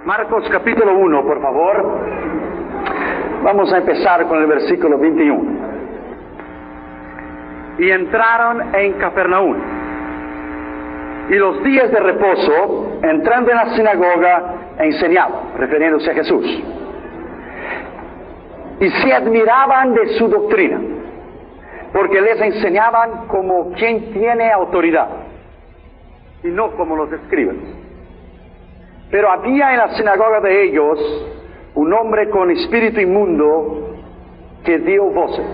Marcos capítulo 1, por favor. Vamos a empezar con el versículo 21. Y entraron en Capernaum. Y los días de reposo, entrando en la sinagoga, enseñaba, refiriéndose a Jesús. Y se admiraban de su doctrina, porque les enseñaban como quien tiene autoridad, y no como los escribas. Pero había en la sinagoga de ellos un hombre con espíritu inmundo que dio voces,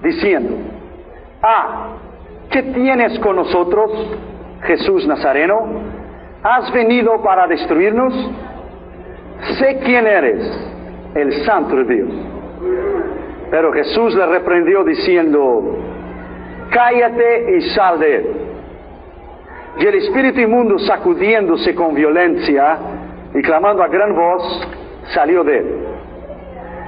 diciendo: ¿qué tienes con nosotros, Jesús Nazareno? ¿Has venido para destruirnos? Sé quién eres, el Santo de Dios. Pero Jesús le reprendió diciendo: cállate y sal de él. Y el espíritu inmundo, sacudiéndose con violencia y clamando a gran voz, salió de él.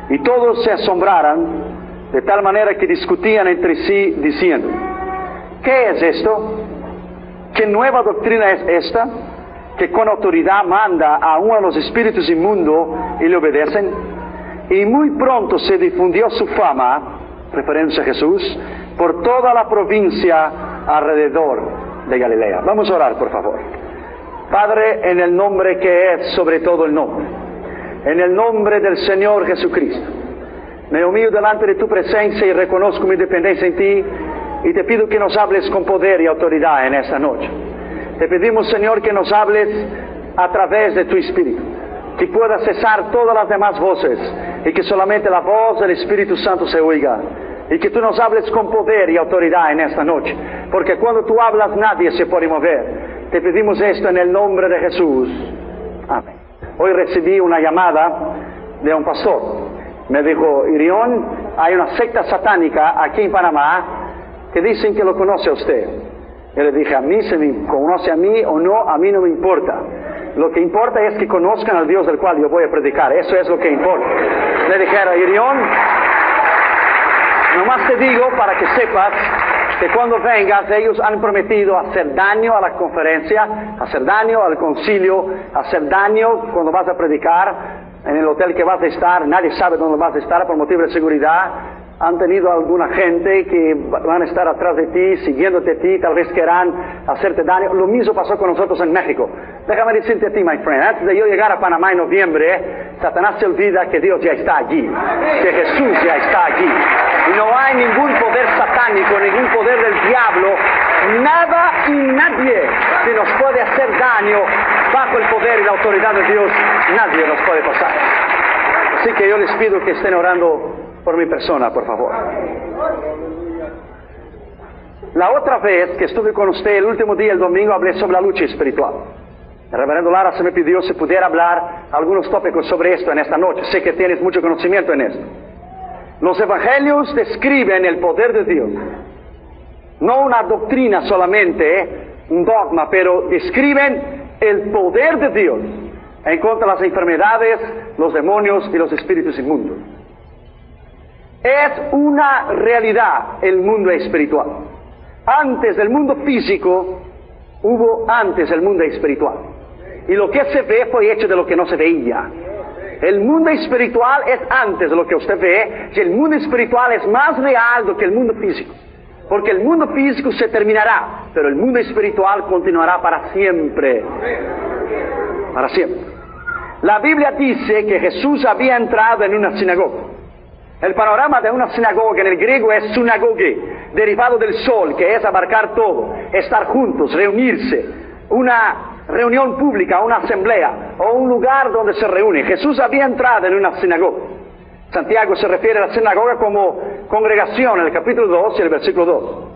Y todos se asombraron, de tal manera que discutían entre sí, diciendo: ¿qué es esto? ¿Qué nueva doctrina es esta, que con autoridad manda a uno de los espíritus inmundos y le obedecen? Y muy pronto se difundió su fama, refiriéndose a Jesús, por toda la provincia alrededor de Galilea. Vamos a orar, por favor. Padre, en el nombre que es sobre todo el nombre, en el nombre del Señor Jesucristo, me humillo delante de tu presencia y reconozco mi dependencia en ti, y te pido que nos hables con poder y autoridad en esta noche. Te pedimos, Señor, que nos hables a través de tu Espíritu, que pueda cesar todas las demás voces y que solamente la voz del Espíritu Santo se oiga, y que tú nos hables con poder y autoridad en esta noche, porque cuando tú hablas nadie se puede mover. Te pedimos esto en el nombre de Jesús. Amén. Hoy recibí una llamada de un pastor. Me dijo: Irión, hay una secta satánica aquí en Panamá que dicen que lo conoce a usted. Yo le dije: a mí, se me conoce a mí o no, a mí no me importa. Lo que importa es que conozcan al Dios del cual yo voy a predicar. Eso es lo que importa. Le dijera: Irión, nomás te digo para que sepas que cuando vengas, ellos han prometido hacer daño a la conferencia, hacer daño al concilio, hacer daño cuando vas a predicar en el hotel que vas a estar. Nadie sabe dónde vas a estar por motivo de seguridad. Han tenido alguna gente que van a estar atrás de ti, siguiéndote a ti, tal vez quieran hacerte daño. Lo mismo pasó con nosotros en México. Déjame decirte a ti, my friend, antes de yo llegar a Panamá en noviembre, Satanás se olvida que Dios ya está allí, que Jesús ya está allí. Y no hay ningún poder satánico, ningún poder del diablo, nada y nadie que nos puede hacer daño bajo el poder y la autoridad de Dios. Nadie nos puede pasar. Así que yo les pido que estén orando por mi persona, por favor. La otra vez que estuve con usted, el último día, el domingo, hablé sobre la lucha espiritual. El reverendo Lara se me pidió si pudiera hablar algunos tópicos sobre esto en esta noche. Sé que tienes mucho conocimiento en esto. Los evangelios describen el poder de Dios. No una doctrina solamente, un dogma, pero describen el poder de Dios en contra de las enfermedades, los demonios y los espíritus inmundos. Es una realidad el mundo espiritual. Antes del mundo físico, hubo antes el mundo espiritual. Y lo que se ve fue hecho de lo que no se veía. El mundo espiritual es antes de lo que usted ve, y el mundo espiritual es más real do que el mundo físico. Porque el mundo físico se terminará, pero el mundo espiritual continuará para siempre. Para siempre. La Biblia dice que Jesús había entrado en una sinagoga. El panorama de una sinagoga en el griego es sunagoge, derivado del sol, que es abarcar todo, estar juntos, reunirse, una reunión pública, una asamblea o un lugar donde se reúne. Jesús había entrado en una sinagoga. Santiago se refiere a la sinagoga como congregación en el capítulo 2 y el versículo 2.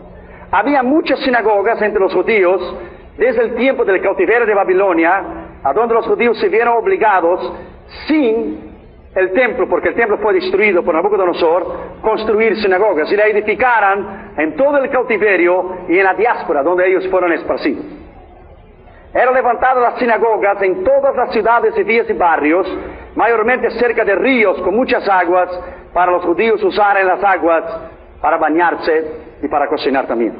Había muchas sinagogas entre los judíos desde el tiempo del cautiverio de Babilonia, a donde los judíos se vieron obligados, sin el templo, porque el templo fue destruido por Nabucodonosor, construir sinagogas, y la edificaran en todo el cautiverio y en la diáspora donde ellos fueron esparcidos. Eran levantadas las sinagogas en todas las ciudades y villas y barrios, mayormente cerca de ríos con muchas aguas, para los judíos usar en las aguas para bañarse y para cocinar también.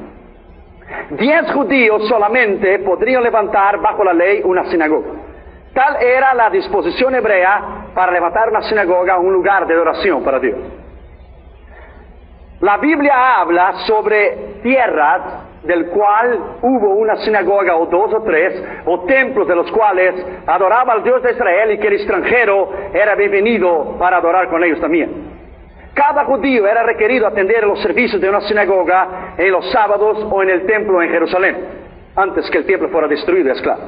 10 judíos solamente podrían levantar bajo la ley una sinagoga. Tal era la disposición hebrea para levantar una sinagoga, un lugar de oración para Dios. La Biblia habla sobre tierras del cual hubo una sinagoga o dos o tres, o templos de los cuales adoraba al Dios de Israel y que el extranjero era bienvenido para adorar con ellos también. Cada judío era requerido atender los servicios de una sinagoga en los sábados o en el templo en Jerusalén, antes que el templo fuera destruido, es claro.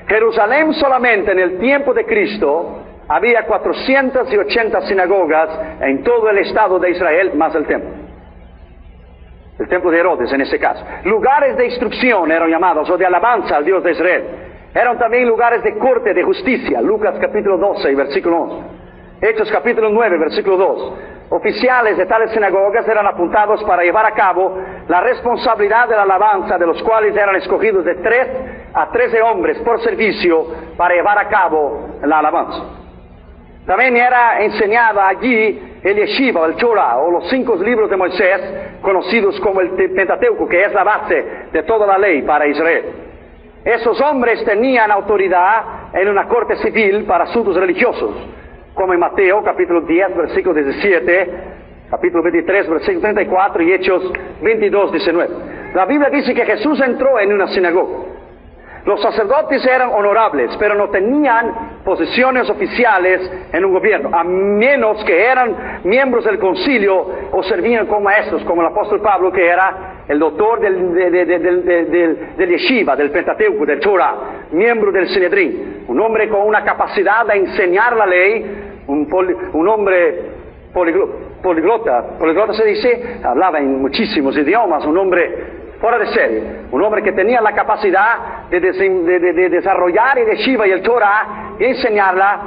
Jerusalén solamente en el tiempo de Cristo había 480 sinagogas en todo el estado de Israel, más el templo. El templo de Herodes en ese caso. Lugares de instrucción eran llamados, o de alabanza al Dios de Israel. Eran también lugares de corte, de justicia. Lucas capítulo 12, versículo 11. Hechos capítulo 9, versículo 2. Oficiales de tales sinagogas eran apuntados para llevar a cabo la responsabilidad de la alabanza, de los cuales eran escogidos de 3 a 13 hombres por servicio para llevar a cabo la alabanza. También era enseñada allí el Yeshiva, el Torah, o los 5 libros de Moisés, conocidos como el Pentateuco, que es la base de toda la ley para Israel. Esos hombres tenían autoridad en una corte civil para asuntos religiosos, como en Mateo capítulo 10, versículo 17, capítulo 23, versículo 34 y Hechos 22, 19. La Biblia dice que Jesús entró en una sinagoga. Los sacerdotes eran honorables, pero no tenían posiciones oficiales en un gobierno, a menos que eran miembros del concilio o servían como maestros, como el apóstol Pablo, que era el doctor del Yeshiva, del Pentateuco, del Torah, miembro del Sinedrín, un hombre con una capacidad de enseñar la ley, un hombre poliglota se dice, hablaba en muchísimos idiomas, un hombre fuera de serie, un hombre que tenía la capacidad de desarrollar el Yeshiva y el Torah y enseñarla.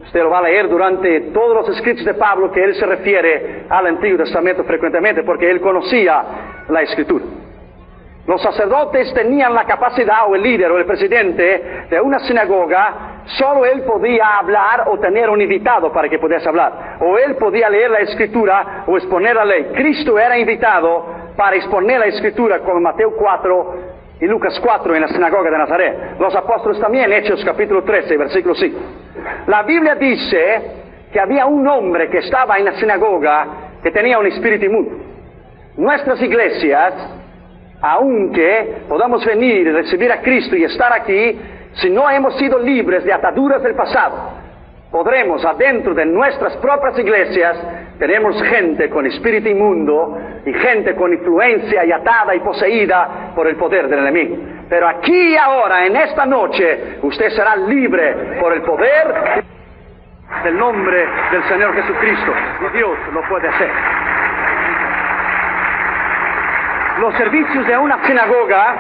Usted lo va a leer durante todos los escritos de Pablo, que él se refiere al Antiguo Testamento frecuentemente, porque él conocía la Escritura. Los sacerdotes tenían la capacidad, o el líder o el presidente de una sinagoga, solo él podía hablar o tener un invitado para que pudiese hablar, o él podía leer la Escritura o exponer la ley. Cristo era invitado para exponer la Escritura, como Mateo 4 y Lucas 4 en la sinagoga de Nazaret. Los apóstoles también, Hechos capítulo 13, versículo 5. La Biblia dice que había un hombre que estaba en la sinagoga que tenía un espíritu inmundo. Nuestras iglesias, aunque podamos venir y recibir a Cristo y estar aquí, si no hemos sido libres de ataduras del pasado, podremos, adentro de nuestras propias iglesias, tenemos gente con espíritu inmundo y gente con influencia y atada y poseída por el poder del enemigo. Pero aquí y ahora, en esta noche, usted será libre por el poder del nombre del Señor Jesucristo. Y Dios lo puede hacer. Los servicios de una sinagoga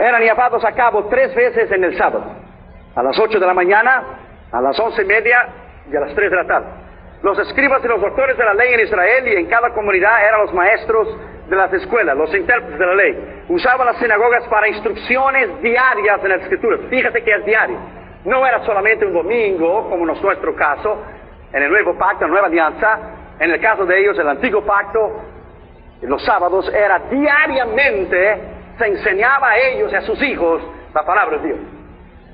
eran llevados a cabo 3 veces en el sábado, a las 8 de la mañana, a las 11:30 y a las 3 de la tarde. Los escribas y los doctores de la ley en Israel y en cada comunidad eran los maestros de las escuelas, los intérpretes de la ley. Usaban las sinagogas para instrucciones diarias en las Escrituras. Fíjate que es diario. No era solamente un domingo, como en nuestro caso, en el Nuevo Pacto, la Nueva Alianza. En el caso de ellos, el Antiguo Pacto, los sábados era diariamente, se enseñaba a ellos y a sus hijos la palabra de Dios.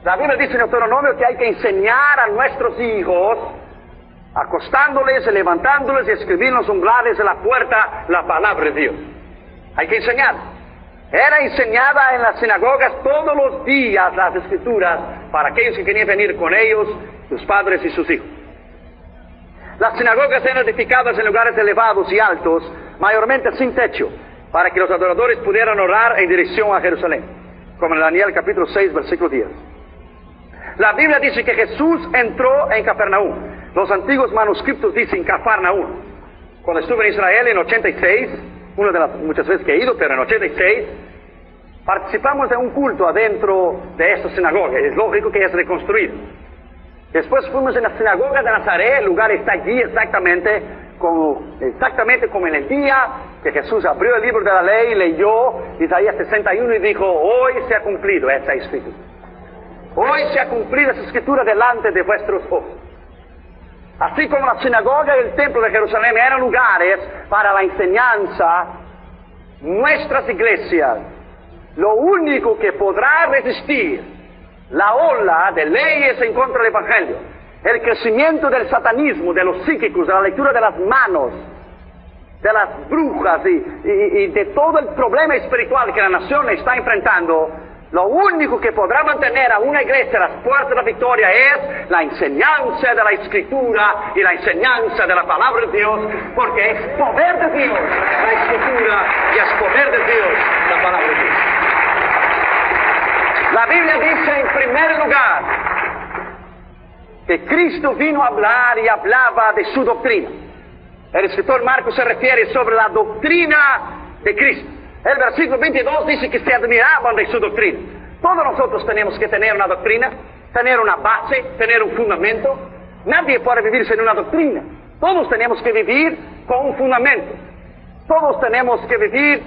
La Biblia dice en Deuteronomio que hay que enseñar a nuestros hijos, acostándoles, levantándoles y escribir en los umbrales de la puerta la palabra de Dios. Hay que enseñar. Era enseñada en las sinagogas todos los días las Escrituras para aquellos que querían venir con ellos, sus padres y sus hijos. Las sinagogas eran edificadas en lugares elevados y altos, mayormente sin techo, para que los adoradores pudieran orar en dirección a Jerusalén, como en Daniel capítulo 6, versículo 10. La Biblia dice que Jesús entró en Capernaum. Los antiguos manuscritos dicen Cafarnaúm. Cuando estuve en Israel en 86, una de las muchas veces que he ido, pero en 86, participamos de un culto adentro de esta sinagoga. Es lógico que es reconstruido. Después fuimos en la sinagoga de Nazaret, el lugar está allí exactamente como en el día que Jesús abrió el libro de la ley, leyó Isaías 61 y dijo, hoy se ha cumplido esta escritura. Hoy se ha cumplido esa escritura delante de vuestros ojos. Así como la sinagoga y el templo de Jerusalén eran lugares para la enseñanza, nuestras iglesias, lo único que podrá resistir la ola de leyes en contra del Evangelio, el crecimiento del satanismo, de los psíquicos, de la lectura de las manos, de las brujas y de todo el problema espiritual que la nación está enfrentando, lo único que podrá mantener a una iglesia a las puertas de la victoria es la enseñanza de la Escritura y la enseñanza de la palabra de Dios, porque es poder de Dios la Escritura y es poder de Dios la palabra de Dios. La Biblia dice en primer lugar que Cristo vino a hablar y hablaba de su doctrina. El escritor Marcos se refiere sobre la doctrina de Cristo. El versículo 22 dice que se admiraban de su doctrina. Todos nosotros tenemos que tener una doctrina, tener una base, tener un fundamento. Nadie puede vivir sin una doctrina. Todos tenemos que vivir con un fundamento. Todos tenemos que vivir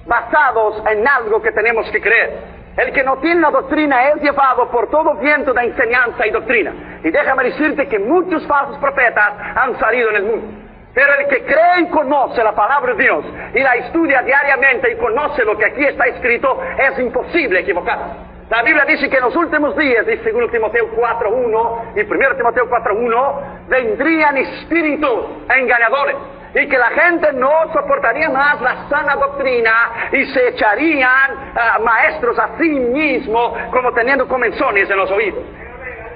basados en algo que tenemos que creer. El que no tiene la doctrina es llevado por todo viento de enseñanza y doctrina. Y déjame decirte que muchos falsos profetas han salido en el mundo. Pero el que cree y conoce la palabra de Dios y la estudia diariamente y conoce lo que aquí está escrito, es imposible equivocarse. La Biblia dice que en los últimos días, dice 2 Timoteo 4.1 y 1 Timoteo 4.1, vendrían espíritus engañadores y que la gente no soportaría más la sana doctrina y se echarían maestros a sí mismos como teniendo comenzones en los oídos.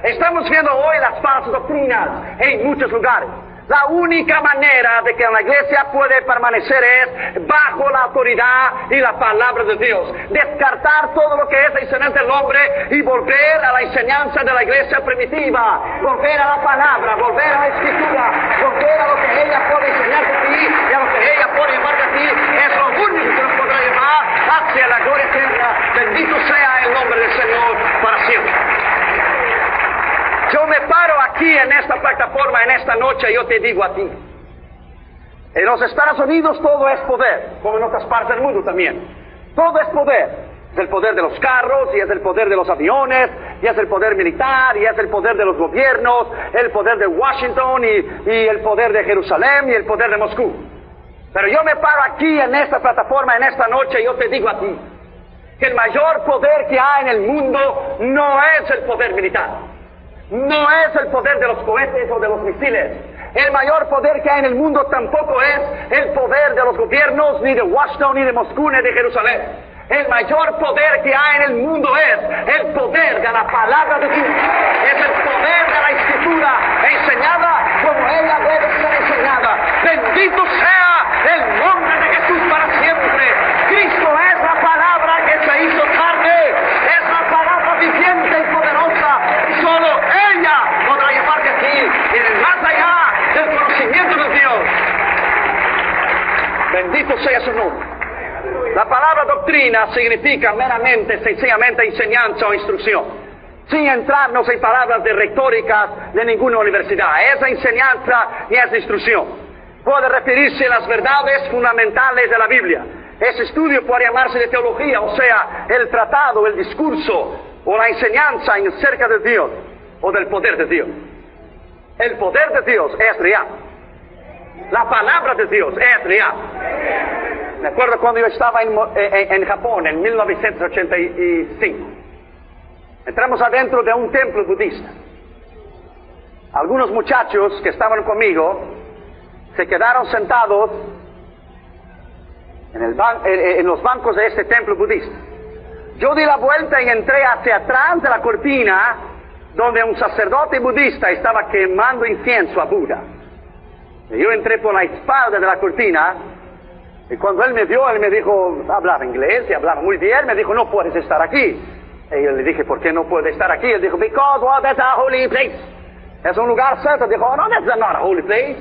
Estamos viendo hoy las falsas doctrinas en muchos lugares. La única manera de que una iglesia puede permanecer es bajo la autoridad y la palabra de Dios. Descartar todo lo que es la enseñanza del hombre y volver a la enseñanza de la iglesia primitiva. Volver a la palabra, volver a la escritura, volver a lo que ella puede enseñarte a ti y a lo que ella puede llevarte a ti. Es lo único que nos podrá llevar hacia la gloria eterna. Bendito sea el nombre del Señor para siempre. Yo me paro aquí en esta plataforma, en esta noche, y yo te digo a ti, en los Estados Unidos todo es poder, como en otras partes del mundo también. Todo es poder. Es el poder de los carros, y es el poder de los aviones, y es el poder militar, y es el poder de los gobiernos, el poder de Washington, y el poder de Jerusalén, y el poder de Moscú. Pero yo me paro aquí en esta plataforma, en esta noche, y yo te digo a ti, que el mayor poder que hay en el mundo no es el poder militar. No es el poder de los cohetes o de los misiles. El mayor poder que hay en el mundo tampoco es el poder de los gobiernos, ni de Washington, ni de Moscú, ni de Jerusalén. El mayor poder que hay en el mundo es el poder de la palabra de Dios. Es el poder de la Escritura enseñada como ella debe ser enseñada. Bendito sea el nombre de Jesús para siempre. Cristo es la palabra que se hizo carne. Es la palabra viviente y poderosa. Solo ella podrá llevarte aquí y más allá del conocimiento de Dios. Bendito sea su nombre. La palabra doctrina significa meramente, sencillamente enseñanza o instrucción, sin entrarnos en palabras de retóricas de ninguna universidad. Es enseñanza y es instrucción. Puede referirse a las verdades fundamentales de la Biblia. Ese estudio puede llamarse de teología, o sea, el tratado, el discurso o la enseñanza acerca de Dios o del poder de Dios. El poder de Dios es real. La palabra de Dios es real. Me acuerdo cuando yo estaba en Japón en 1985. Entramos adentro de un templo budista. Algunos muchachos que estaban conmigo se quedaron sentados en los bancos de este templo budista. Yo di la vuelta y entré hacia atrás de la cortina donde un sacerdote budista estaba quemando incienso a Buda. Y yo entré por la espalda de la cortina y cuando él me vio, él me dijo, hablaba inglés y hablaba muy bien, me dijo, no puedes estar aquí. Y yo le dije, ¿por qué no puedo estar aquí? Él dijo, because well, that's a holy place. Es un lugar santo. Dijo, oh, no, that's not a holy place.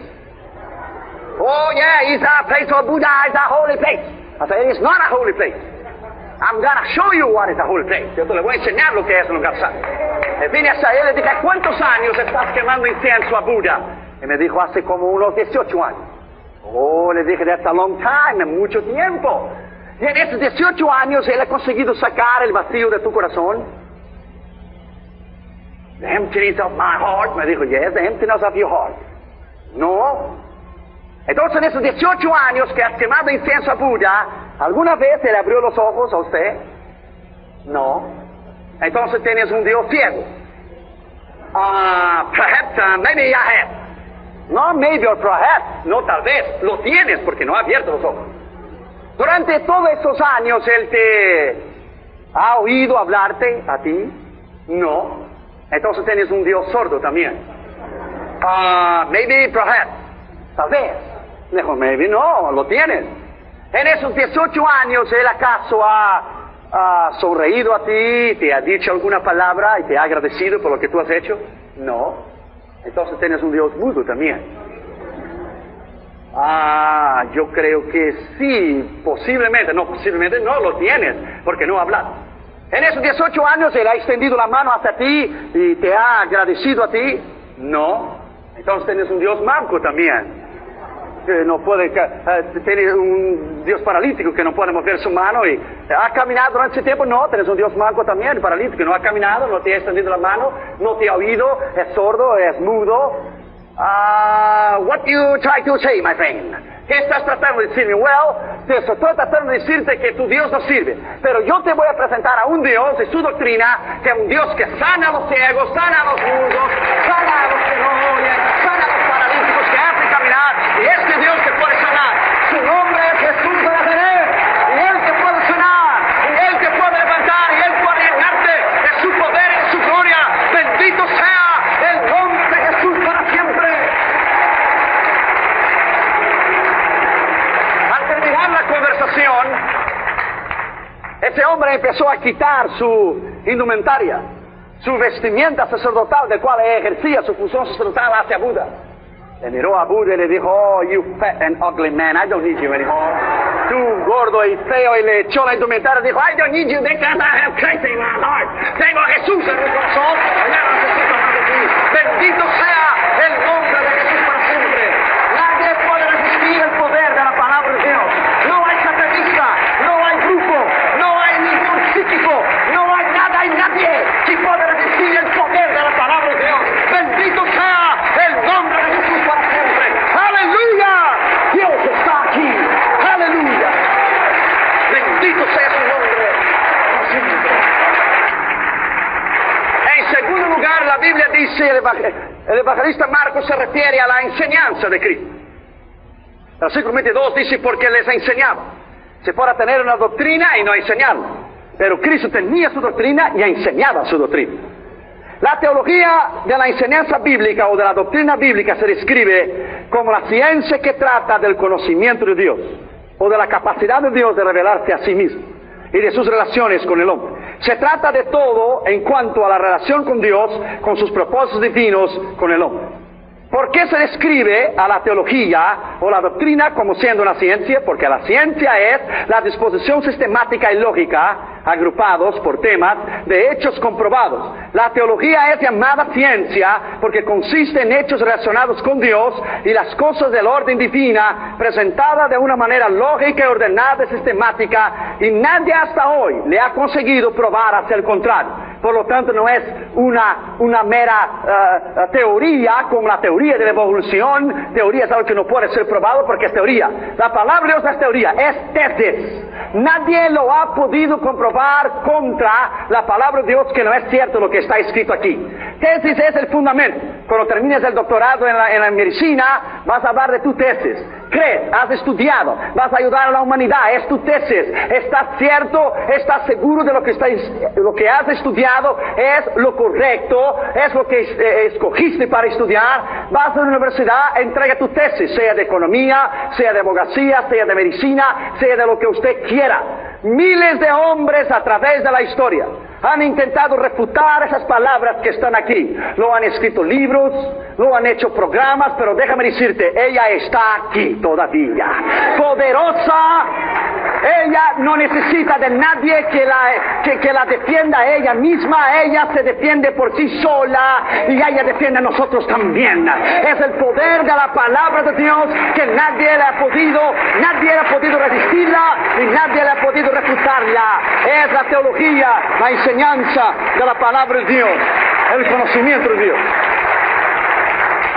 Oh yeah, it's a place for Buddha, it's a holy place. I said, it's not a holy place. I'm gonna show you what is a holy place. Yo te le voy a enseñar lo que es un lugar santo. Y vine hacia él y le dije, ¿cuántos años estás quemando incienso a Buda? Y me dijo, hace como unos 18 años. Oh, le dije, that's a long time, mucho tiempo. Y en esos 18 años él ha conseguido sacar el vacío de tu corazón. The emptiness of my heart. Me dijo, yes, the emptiness of your heart. No. Entonces en esos 18 años que has quemado incienso a Buda, ¿alguna vez se le abrió los ojos a usted? No. Entonces tienes un Dios ciego. Perhaps, maybe I have. No, maybe or perhaps. No, tal vez. Lo tienes porque no ha abierto los ojos. Durante todos esos años Él te ha oído hablarte a ti. No. Entonces tienes un Dios sordo también. Maybe, perhaps. Tal vez. Dijo, maybe no, lo tienes. En esos 18 años, ¿Él acaso ha sonreído a ti, te ha dicho alguna palabra y te ha agradecido por lo que tú has hecho? No. Entonces tienes un Dios mudo también. Yo creo que sí, posiblemente no lo tienes, porque no ha hablado. En esos 18 años Él ha extendido la mano hacia ti y te ha agradecido a ti. No. Entonces tienes un Dios manco también. Que no puede, tienes un Dios paralítico que no puede mover su mano y ha caminado durante ese tiempo. No, tienes un Dios manco también, paralítico, no ha caminado, no te ha extendido la mano, no te ha oído, es sordo, es mudo. What do you try to say, my friend? ¿Qué estás tratando de decirme? Estoy tratando de decirte que tu Dios no sirve. Pero yo te voy a presentar a un Dios de su doctrina, que es un Dios que sana a los ciegos, sana a los mudos, sana a los que no oyen, sana a los paralíticos, que hace caminar. Y este Dios te puede sanar. Su nombre es Jesús de Nazaret. Y Él te puede sanar. Y Él te puede levantar. Y Él puede llenarte de su poder y de su gloria. Bendito sea el nombre de Jesús para siempre. Al terminar la conversación, ese hombre empezó a quitar su indumentaria, su vestimenta sacerdotal, de cual ejercía su función sacerdotal hacia Buda. Le miró a Buda y le dijo, oh, you fat and ugly man, I don't need you anymore. Tú gordo y feo, y le echó la indumentaria y dijo, I don't need you because I have Christ in my heart. Tengo a Jesús en mi corazón, y ya no necesito más de ti. Bendito sea el nombre de Jesús para siempre. Nadie puede resistir el poder de la palabra de Dios. No hay satanista, no hay grupo, no hay ningún psíquico, no hay nada y nadie que pueda resistir el poder de la palabra de Dios. Bendito sea el nombre de Jesús para siempre. ¡Aleluya! Dios está aquí. ¡Aleluya! Bendito sea su nombre para siempre. En segundo lugar, la Biblia dice, el evangelista Marcos se refiere a la enseñanza de Cristo. El versículo 22 dice, porque les enseñaba. Se puede tener una doctrina y no enseñarla. Pero Cristo tenía su doctrina y enseñaba su doctrina. La teología de la enseñanza bíblica o de la doctrina bíblica se describe como la ciencia que trata del conocimiento de Dios o de la capacidad de Dios de revelarse a sí mismo y de sus relaciones con el hombre. Se trata de todo en cuanto a la relación con Dios, con sus propósitos divinos con el hombre. ¿Por qué se describe a la teología o la doctrina como siendo una ciencia? Porque la ciencia es la disposición sistemática y lógica, agrupados por temas, de hechos comprobados. La teología es llamada ciencia porque consiste en hechos relacionados con Dios y las cosas del orden divina, presentadas de una manera lógica y ordenada y sistemática, y nadie hasta hoy le ha conseguido probar hacia el contrario. Por lo tanto, no es una mera teoría como la teoría de la evolución. Teoría es algo que no puede ser probado porque es teoría. La palabra de Dios no es teoría, es tesis. Nadie lo ha podido comprobar contra la palabra de Dios que no es cierto lo que está escrito aquí. Tesis es el fundamento. Cuando termines el doctorado en la medicina, vas a hablar de tu tesis. Crees, has estudiado, vas a ayudar a la humanidad, es tu tesis. ¿Estás cierto? ¿Estás seguro de lo que has estudiado? ¿Es lo correcto? ¿Es lo que escogiste para estudiar? Vas a la universidad, entrega tu tesis, sea de economía, sea de abogacía, sea de medicina, sea de lo que usted quiera. Miles de hombres a través de la historia han intentado refutar esas palabras que están aquí. Lo han escrito libros, lo han hecho programas, pero déjame decirte, ella está aquí todavía. Poderosa. Ella no necesita de nadie que la defienda a ella misma. Ella se defiende por sí sola y ella defiende a nosotros también. Es el poder de la palabra de Dios que nadie le ha podido resistirla y nadie le ha podido refutarla. Es la teología, la enseñanza de la palabra de Dios, el conocimiento de Dios.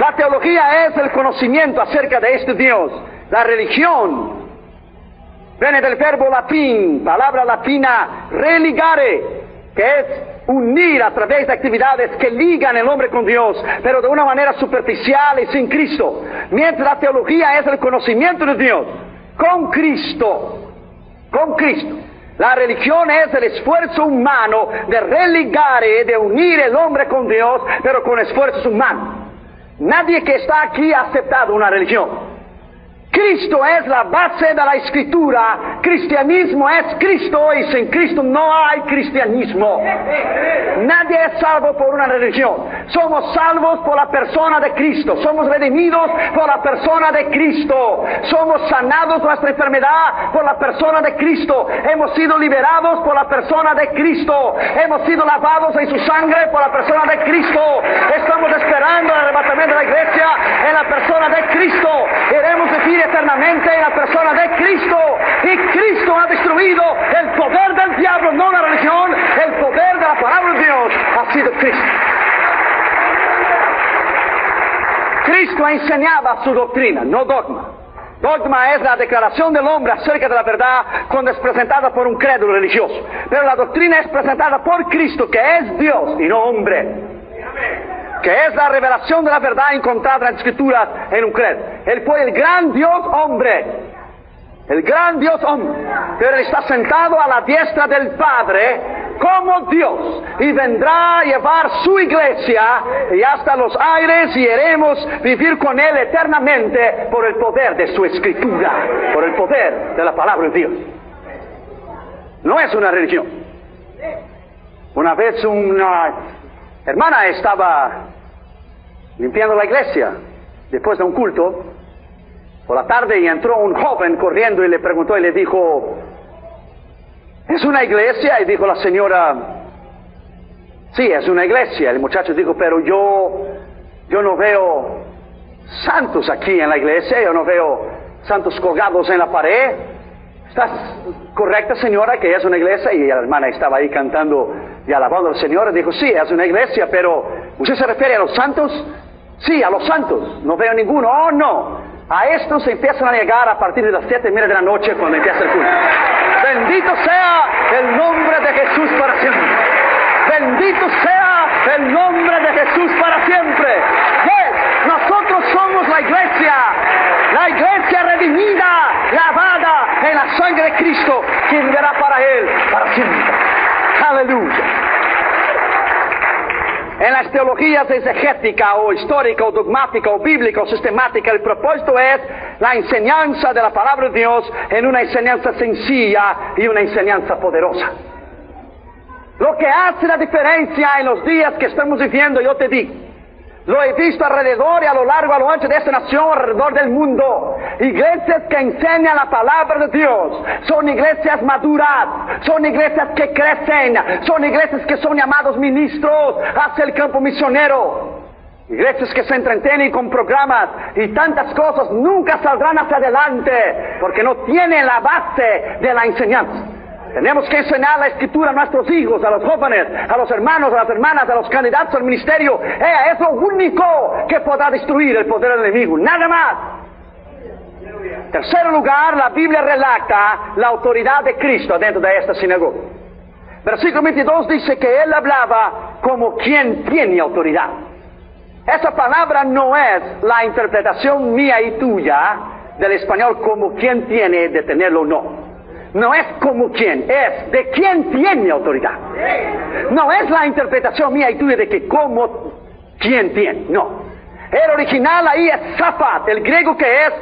La teología es el conocimiento acerca de este Dios. La religión viene del verbo latín, palabra latina religare, que es unir a través de actividades que ligan el hombre con Dios, pero de una manera superficial y sin Cristo. Mientras la teología es el conocimiento de Dios con Cristo. Con Cristo. La religión es el esfuerzo humano de religar y de unir el hombre con Dios, pero con esfuerzos humanos. Nadie que está aquí ha aceptado una religión. Cristo es la base de la Escritura. Cristianismo es Cristo y sin Cristo no hay cristianismo. Nadie es salvo por una religión. Somos salvos por la persona de Cristo. Somos redimidos por la persona de Cristo. Somos sanados de nuestra enfermedad por la persona de Cristo. Hemos sido liberados por la persona de Cristo. Hemos sido lavados en su sangre por la persona de Cristo. Estamos esperando el arrebatamiento de la iglesia en la persona de Cristo. Queremos vivir eternamente en la persona de Cristo. Y Cristo ha destruido el poder del diablo, no la religión. El poder de la palabra de Dios ha sido Cristo. Cristo enseñaba su doctrina, no dogma. Dogma es la declaración del hombre acerca de la verdad cuando es presentada por un crédulo religioso. Pero la doctrina es presentada por Cristo, que es Dios y no hombre. Que es la revelación de la verdad encontrada en las Escrituras en un credo. Él fue el gran Dios hombre. El gran Dios hombre. Pero Él está sentado a la diestra del Padre como Dios. Y vendrá a llevar su iglesia y hasta los aires y iremos vivir con Él eternamente por el poder de su Escritura. Por el poder de la palabra de Dios. No es una religión. Una vez una hermana estaba limpiando la iglesia después de un culto por la tarde y entró un joven corriendo y le preguntó y le dijo: ¿es una iglesia? Y dijo la señora: sí, es una iglesia. El muchacho dijo: pero yo no veo santos aquí en la iglesia, yo no veo santos colgados en la pared. ¿Estás correcta, señora, que es una iglesia? Y la hermana estaba ahí cantando y alabando al Señor y dijo: sí, es una iglesia, pero ¿usted se refiere a los santos? Sí, a los santos. No veo ninguno. Oh, no. A estos se empiezan a llegar a partir de las 7:30 de la noche cuando empieza el culto. Bendito sea el nombre de Jesús para siempre. Bendito sea el nombre de Jesús para siempre. Yes, nosotros somos la iglesia redimida, lavada en la sangre de Cristo, que vivirá para Él para siempre. Aleluya. En las teologías exegética o histórica o dogmática o bíblica o sistemática, el propósito es la enseñanza de la palabra de Dios en una enseñanza sencilla y una enseñanza poderosa. Lo que hace la diferencia en los días que estamos viviendo, yo te digo, lo he visto alrededor y a lo largo, a lo ancho de esta nación, alrededor del mundo. Iglesias que enseñan la palabra de Dios. Son iglesias maduras. Son iglesias que crecen. Son iglesias que son llamados ministros hacia el campo misionero. Iglesias que se entretienen con programas y tantas cosas nunca saldrán hacia adelante porque no tienen la base de la enseñanza. Tenemos que enseñar la Escritura a nuestros hijos, a los jóvenes, a los hermanos, a las hermanas, a los candidatos al ministerio. Es lo único que podrá destruir el poder del enemigo, nada más. En tercer lugar, la Biblia relata la autoridad de Cristo dentro de esta sinagoga. Versículo 22 dice que Él hablaba como quien tiene autoridad. Esa palabra no es la interpretación mía y tuya del español como quien tiene de tenerlo o no. No es como quien, es de quien tiene autoridad. No es la interpretación mía y tuya de que como quien tiene, no. El original ahí es Zaphat, el griego que es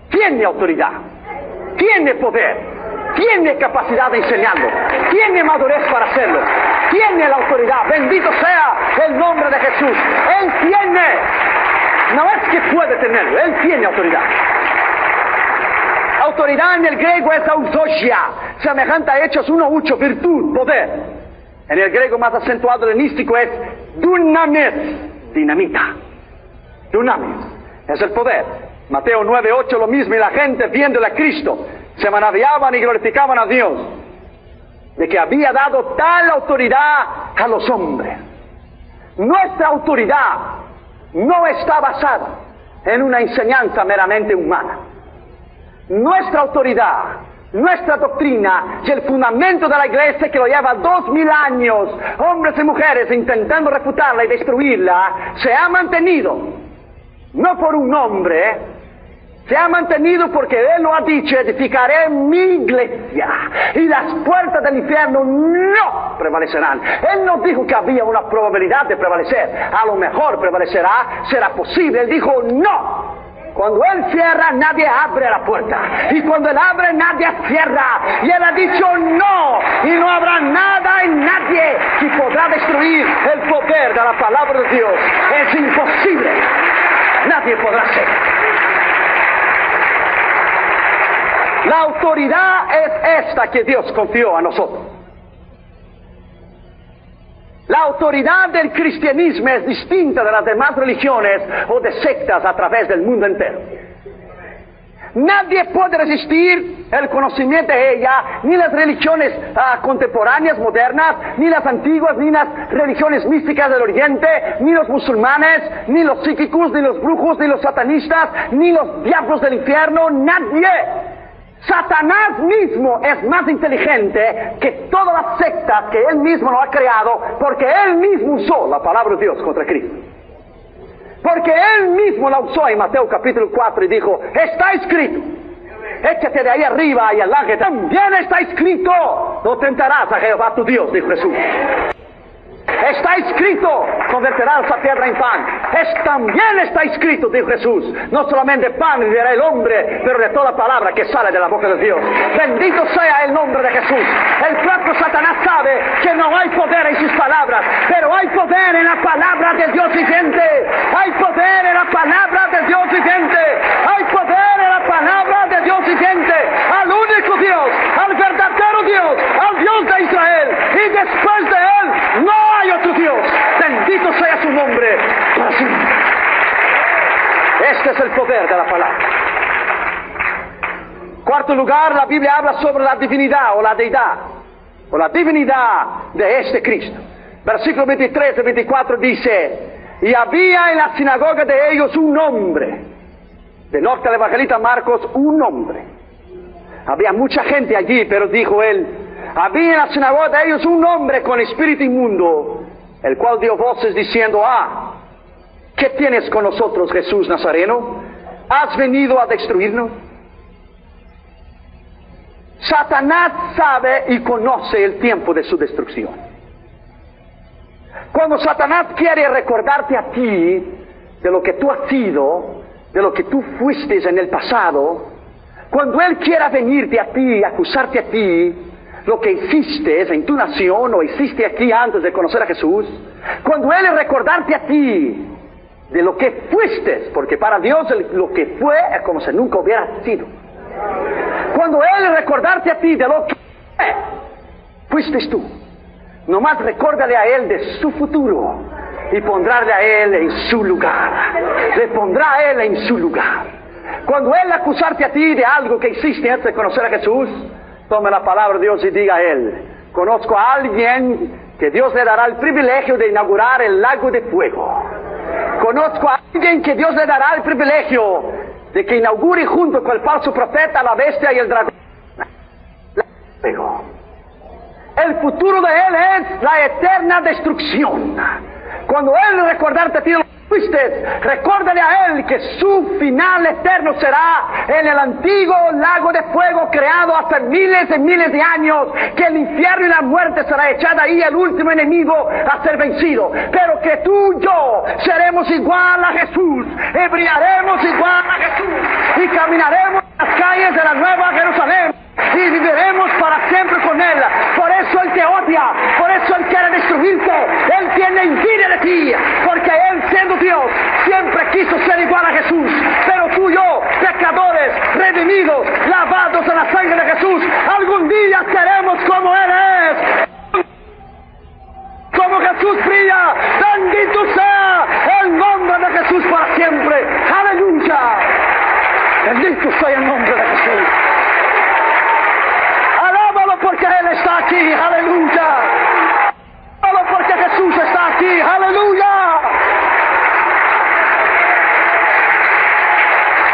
tiene autoridad, tiene poder, tiene capacidad de enseñarlo, tiene madurez para hacerlo, tiene la autoridad. Bendito sea el nombre de Jesús. Él tiene, no es que puede tenerlo, Él tiene autoridad. Autoridad en el griego es autosia, semejante a Hechos 1:8, virtud, poder. En el griego más acentuado helenístico es dunamis, dinamita. Dunamis es el poder. Mateo 9:8 lo mismo, y la gente viéndole a Cristo se maravillaban y glorificaban a Dios de que había dado tal autoridad a los hombres. Nuestra autoridad no está basada en una enseñanza meramente humana. Nuestra autoridad Nuestra doctrina y el fundamento de la iglesia, que lo lleva 2000 años, hombres y mujeres intentando refutarla y destruirla, se ha mantenido, no por un hombre, se ha mantenido porque Él lo ha dicho: edificaré mi iglesia y las puertas del infierno no prevalecerán. Él no dijo que había una probabilidad de prevalecer, a lo mejor prevalecerá, será posible. Él dijo no. Cuando Él cierra, nadie abre la puerta. Y cuando Él abre, nadie cierra. Y Él ha dicho no. Y no habrá nada en nadie que podrá destruir el poder de la palabra de Dios. Es imposible. Nadie podrá hacer. La autoridad es esta que Dios confió a nosotros. La autoridad del cristianismo es distinta de las demás religiones o de sectas a través del mundo entero. Nadie puede resistir el conocimiento de ella, ni las religiones contemporáneas, modernas, ni las antiguas, ni las religiones místicas del Oriente, ni los musulmanes, ni los psíquicos, ni los brujos, ni los satanistas, ni los diablos del infierno. Nadie. Satanás mismo es más inteligente que todas las sectas que él mismo lo ha creado, porque él mismo usó la palabra de Dios contra Cristo. Porque él mismo la usó en Mateo capítulo 4 y dijo: está escrito, échate de ahí arriba y al ángel también está escrito, no tentarás a Jehová tu Dios, dijo Jesús. Está escrito, convertirás esa tierra en pan. También está escrito, dijo Jesús, no solamente pan vivirá el hombre, pero de toda palabra que sale de la boca de Dios. Bendito sea el nombre de Jesús. El propio Satanás sabe que no hay poder en sus palabras, pero hay poder en la palabra de Dios viviente. Hay poder en la palabra de Dios viviente. Hay poder en la palabra de Dios viviente. Al único Dios, al verdadero Dios, al Dios de Israel. Y después de Él no hay otro Dios. Bendito sea su nombre para siempre. Este es el poder de la palabra. Cuarto lugar, la Biblia habla sobre la divinidad o la deidad, o la divinidad de este Cristo. Versículo 23 y 24 dice: y había en la sinagoga de ellos un hombre. De norte al evangelista Marcos, un hombre. Había mucha gente allí, pero dijo él: había en la sinagoga de ellos un hombre con espíritu inmundo, el cual dio voces diciendo: ¿qué tienes con nosotros, Jesús Nazareno? ¿Has venido a destruirnos? Satanás sabe y conoce el tiempo de su destrucción. Cuando Satanás quiere recordarte a ti de lo que tú has sido, de lo que tú fuiste en el pasado, cuando él quiera venirte a ti, acusarte a ti, lo que hiciste en tu nación o hiciste aquí antes de conocer a Jesús, cuando Él recordarte a ti de lo que fuiste, porque para Dios lo que fue es como si nunca hubiera sido. Cuando Él recordarte a ti de lo que fuiste tú, nomás recuérdale a Él de su futuro y pondrále a Él en su lugar. Le pondrá a Él en su lugar. Cuando Él acusarte a ti de algo que hiciste antes de conocer a Jesús, tome la palabra de Dios y diga a Él: conozco a alguien que Dios le dará el privilegio de inaugurar el lago de fuego. Conozco a alguien que Dios le dará el privilegio de que inaugure junto con el falso profeta, la bestia y el dragón. El futuro de Él es la eterna destrucción. Cuando Él recordarte a ti lo que fuiste, recuérdale a Él que su final eterno será en el antiguo lago de fuego creado hace miles y miles de años, que el infierno y la muerte será echada ahí, el último enemigo a ser vencido. Pero que tú y yo seremos igual a Jesús, y brillaremos igual a Jesús, y caminaremos en las calles de la Nueva Jerusalén, y viviremos para siempre con Él. Por eso Él te odia, por eso Él quiere destruirte. Él tiene envidia de ti, porque Él, siendo Dios, siempre quiso ser igual a Jesús. Pero tú y yo, pecadores, redimidos, lavados en la sangre de Jesús, algún día seremos como Él es. Como Jesús brilla, bendito sea el nombre de Jesús para siempre. Aleluya. Bendito sea el nombre de Jesús. Porque Él está aquí, aleluya. Solo porque Jesús está aquí, aleluya.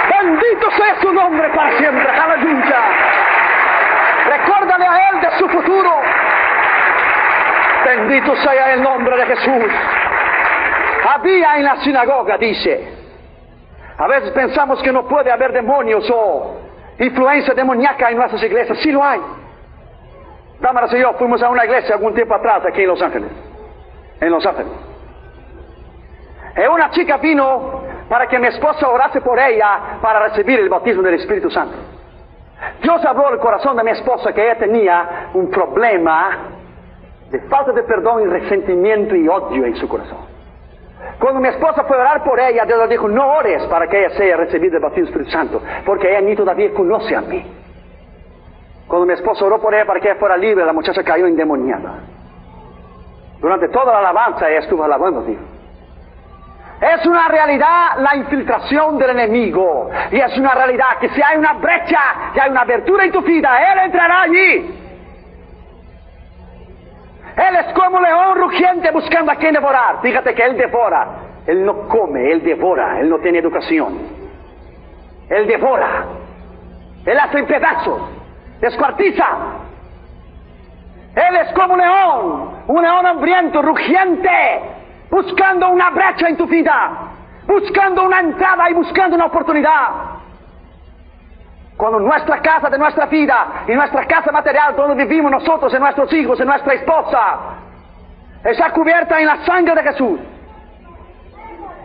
Bendito sea su nombre para siempre, aleluya. Bendito sea el nombre de Jesús. Había en la sinagoga, dice. A veces pensamos que no puede haber demonios o influencia demoníaca en nuestras iglesias. Sí lo hay. Dámaras y yo fuimos a una iglesia algún tiempo atrás aquí en Los Ángeles. En Los Ángeles. Y una chica vino para que mi esposa orase por ella para recibir el bautismo del Espíritu Santo. Dios habló al corazón de mi esposa que ella tenía un problema de falta de perdón y resentimiento y odio en su corazón. Cuando mi esposa fue a orar por ella, Dios le dijo, no ores para que ella sea recibida el bautismo del Espíritu Santo, porque ella ni todavía conoce a mí. Cuando mi esposa oró por ella para que ella fuera libre, la muchacha cayó endemoniada. Durante toda la alabanza ella estuvo alabando a Dios. Es una realidad la infiltración del enemigo. Y es una realidad que si hay una brecha, si hay una abertura en tu vida, Él entrará allí. Él es como un león rugiente buscando a quien devorar. Fíjate que Él devora. Él no come, Él devora. Él no tiene educación. Él devora. Él hace en pedazos. Descuartiza. Él es como un león hambriento, rugiente, buscando una brecha en tu vida, buscando una entrada y buscando una oportunidad. Cuando nuestra casa de nuestra vida y nuestra casa material, donde vivimos nosotros, en nuestros hijos, en nuestra esposa, está cubierta en la sangre de Jesús.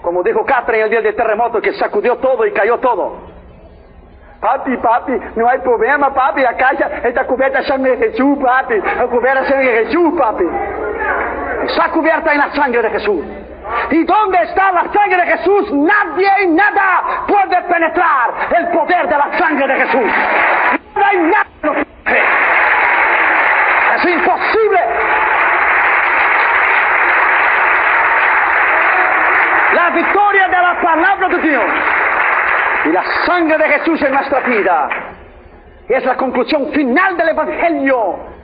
Como dijo Catherine el día del terremoto, que sacudió todo y cayó todo. Papi, no hay problema, papi, la casa está cubierta en sangre de Jesús, papi, está cubierta en sangre de Jesús, papi. Está cubierta en la sangre de Jesús. ¿Y dónde está la sangre de Jesús? Nadie y nada puede penetrar el poder de la sangre de Jesús. Nada y nada. Es imposible. La victoria de la palabra de Dios y la sangre de Jesús en nuestra vida es la conclusión final del Evangelio.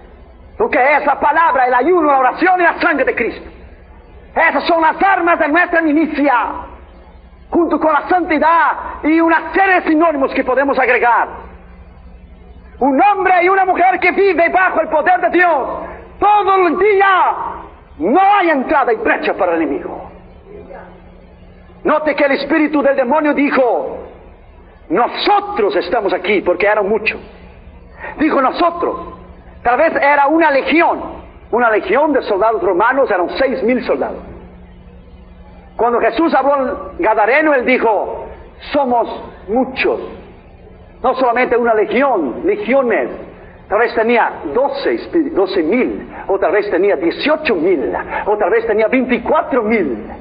Lo que es la palabra, el ayuno, la oración y la sangre de Cristo. Esas son las armas de nuestra milicia, junto con la santidad y una serie de sinónimos que podemos agregar. Un hombre y una mujer que vive bajo el poder de Dios todo el día, no hay entrada y brecha para el enemigo. Note que el espíritu del demonio dijo, nosotros estamos aquí, porque eran muchos. Dijo nosotros. Tal vez era una legión de soldados romanos, eran 6,000 soldados. Cuando Jesús habló al Gadareno, Él dijo, somos muchos. No solamente una legión, legiones. Tal vez tenía 12,000, o tal vez tenía 18,000, o tal vez tenía 24,000.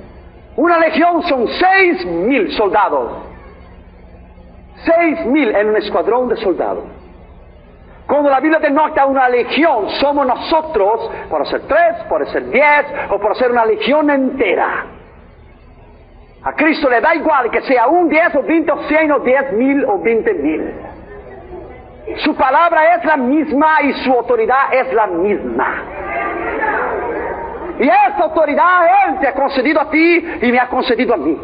Una legión son 6,000 soldados. 6,000 en un escuadrón de soldados. Cuando la Biblia denota una legión, somos nosotros, por ser 3, por ser 10, o por ser una legión entera. A Cristo le da igual que sea un 10 o 20 o 100 o 10,000 o 20,000. Su palabra es la misma y su autoridad es la misma. Y esa autoridad Él te ha concedido a ti y me ha concedido a mí.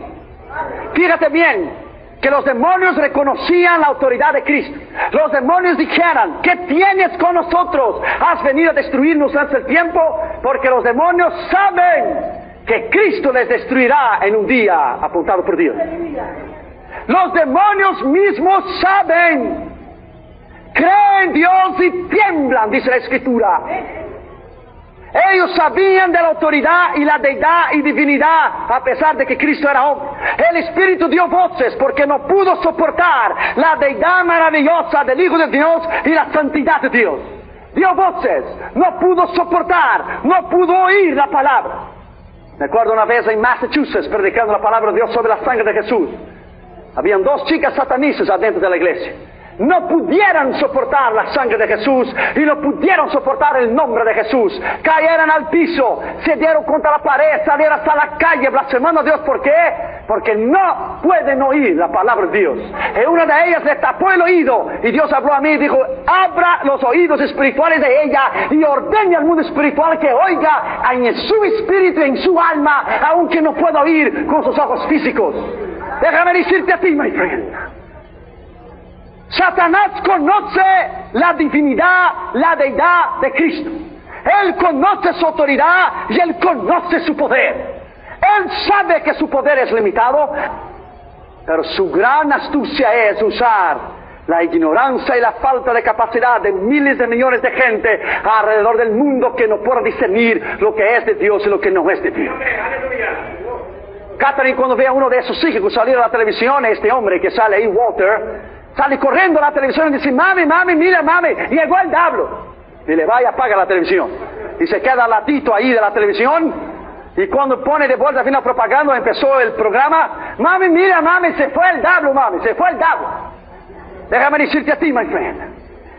Fíjate bien, que los demonios reconocían la autoridad de Cristo. Los demonios dijeran, ¿qué tienes con nosotros? ¿Has venido a destruirnos antes del tiempo? Porque los demonios saben que Cristo les destruirá en un día apuntado por Dios. Los demonios mismos saben, creen en Dios y tiemblan, dice la Escritura. Ellos sabían de la autoridad y la deidad y divinidad, a pesar de que Cristo era hombre. El Espíritu dio voces porque no pudo soportar la deidad maravillosa del Hijo de Dios y la santidad de Dios. Dio voces, no pudo soportar, no pudo oír la palabra. Me acuerdo una vez en Massachusetts predicando la palabra de Dios sobre la sangre de Jesús. Habían 2 chicas satanistas adentro de la iglesia. No pudieran soportar la sangre de Jesús y no pudieron soportar el nombre de Jesús. Cayeron al piso, se dieron contra la pared, salieron hasta la calle blasfemando a Dios. ¿Por qué? Porque no pueden oír la palabra de Dios. Y una de ellas le tapó el oído y Dios habló a mí y dijo, abra los oídos espirituales de ella y ordene al mundo espiritual que oiga en su espíritu y en su alma, aunque no pueda oír con sus ojos físicos. Déjame decirte a ti, my friend, Satanás conoce la divinidad, la deidad de Cristo. Él conoce su autoridad y Él conoce su poder. Él sabe que su poder es limitado, pero su gran astucia es usar la ignorancia y la falta de capacidad de miles de millones de gente alrededor del mundo que no puede discernir lo que es de Dios y lo que no es de Dios. Catherine, cuando ve a uno de esos hijos salir a la televisión, este hombre que sale ahí, Walter, sale corriendo a la televisión y dice: mami, mira, mami, llegó el diablo. Y le va y apaga la televisión. Y se queda al ladito ahí de la televisión. Y cuando pone de vuelta fin la propaganda, empezó el programa: mami, mira, mami, se fue el diablo, mami, se fue el diablo. Déjame decirte a ti, my friend,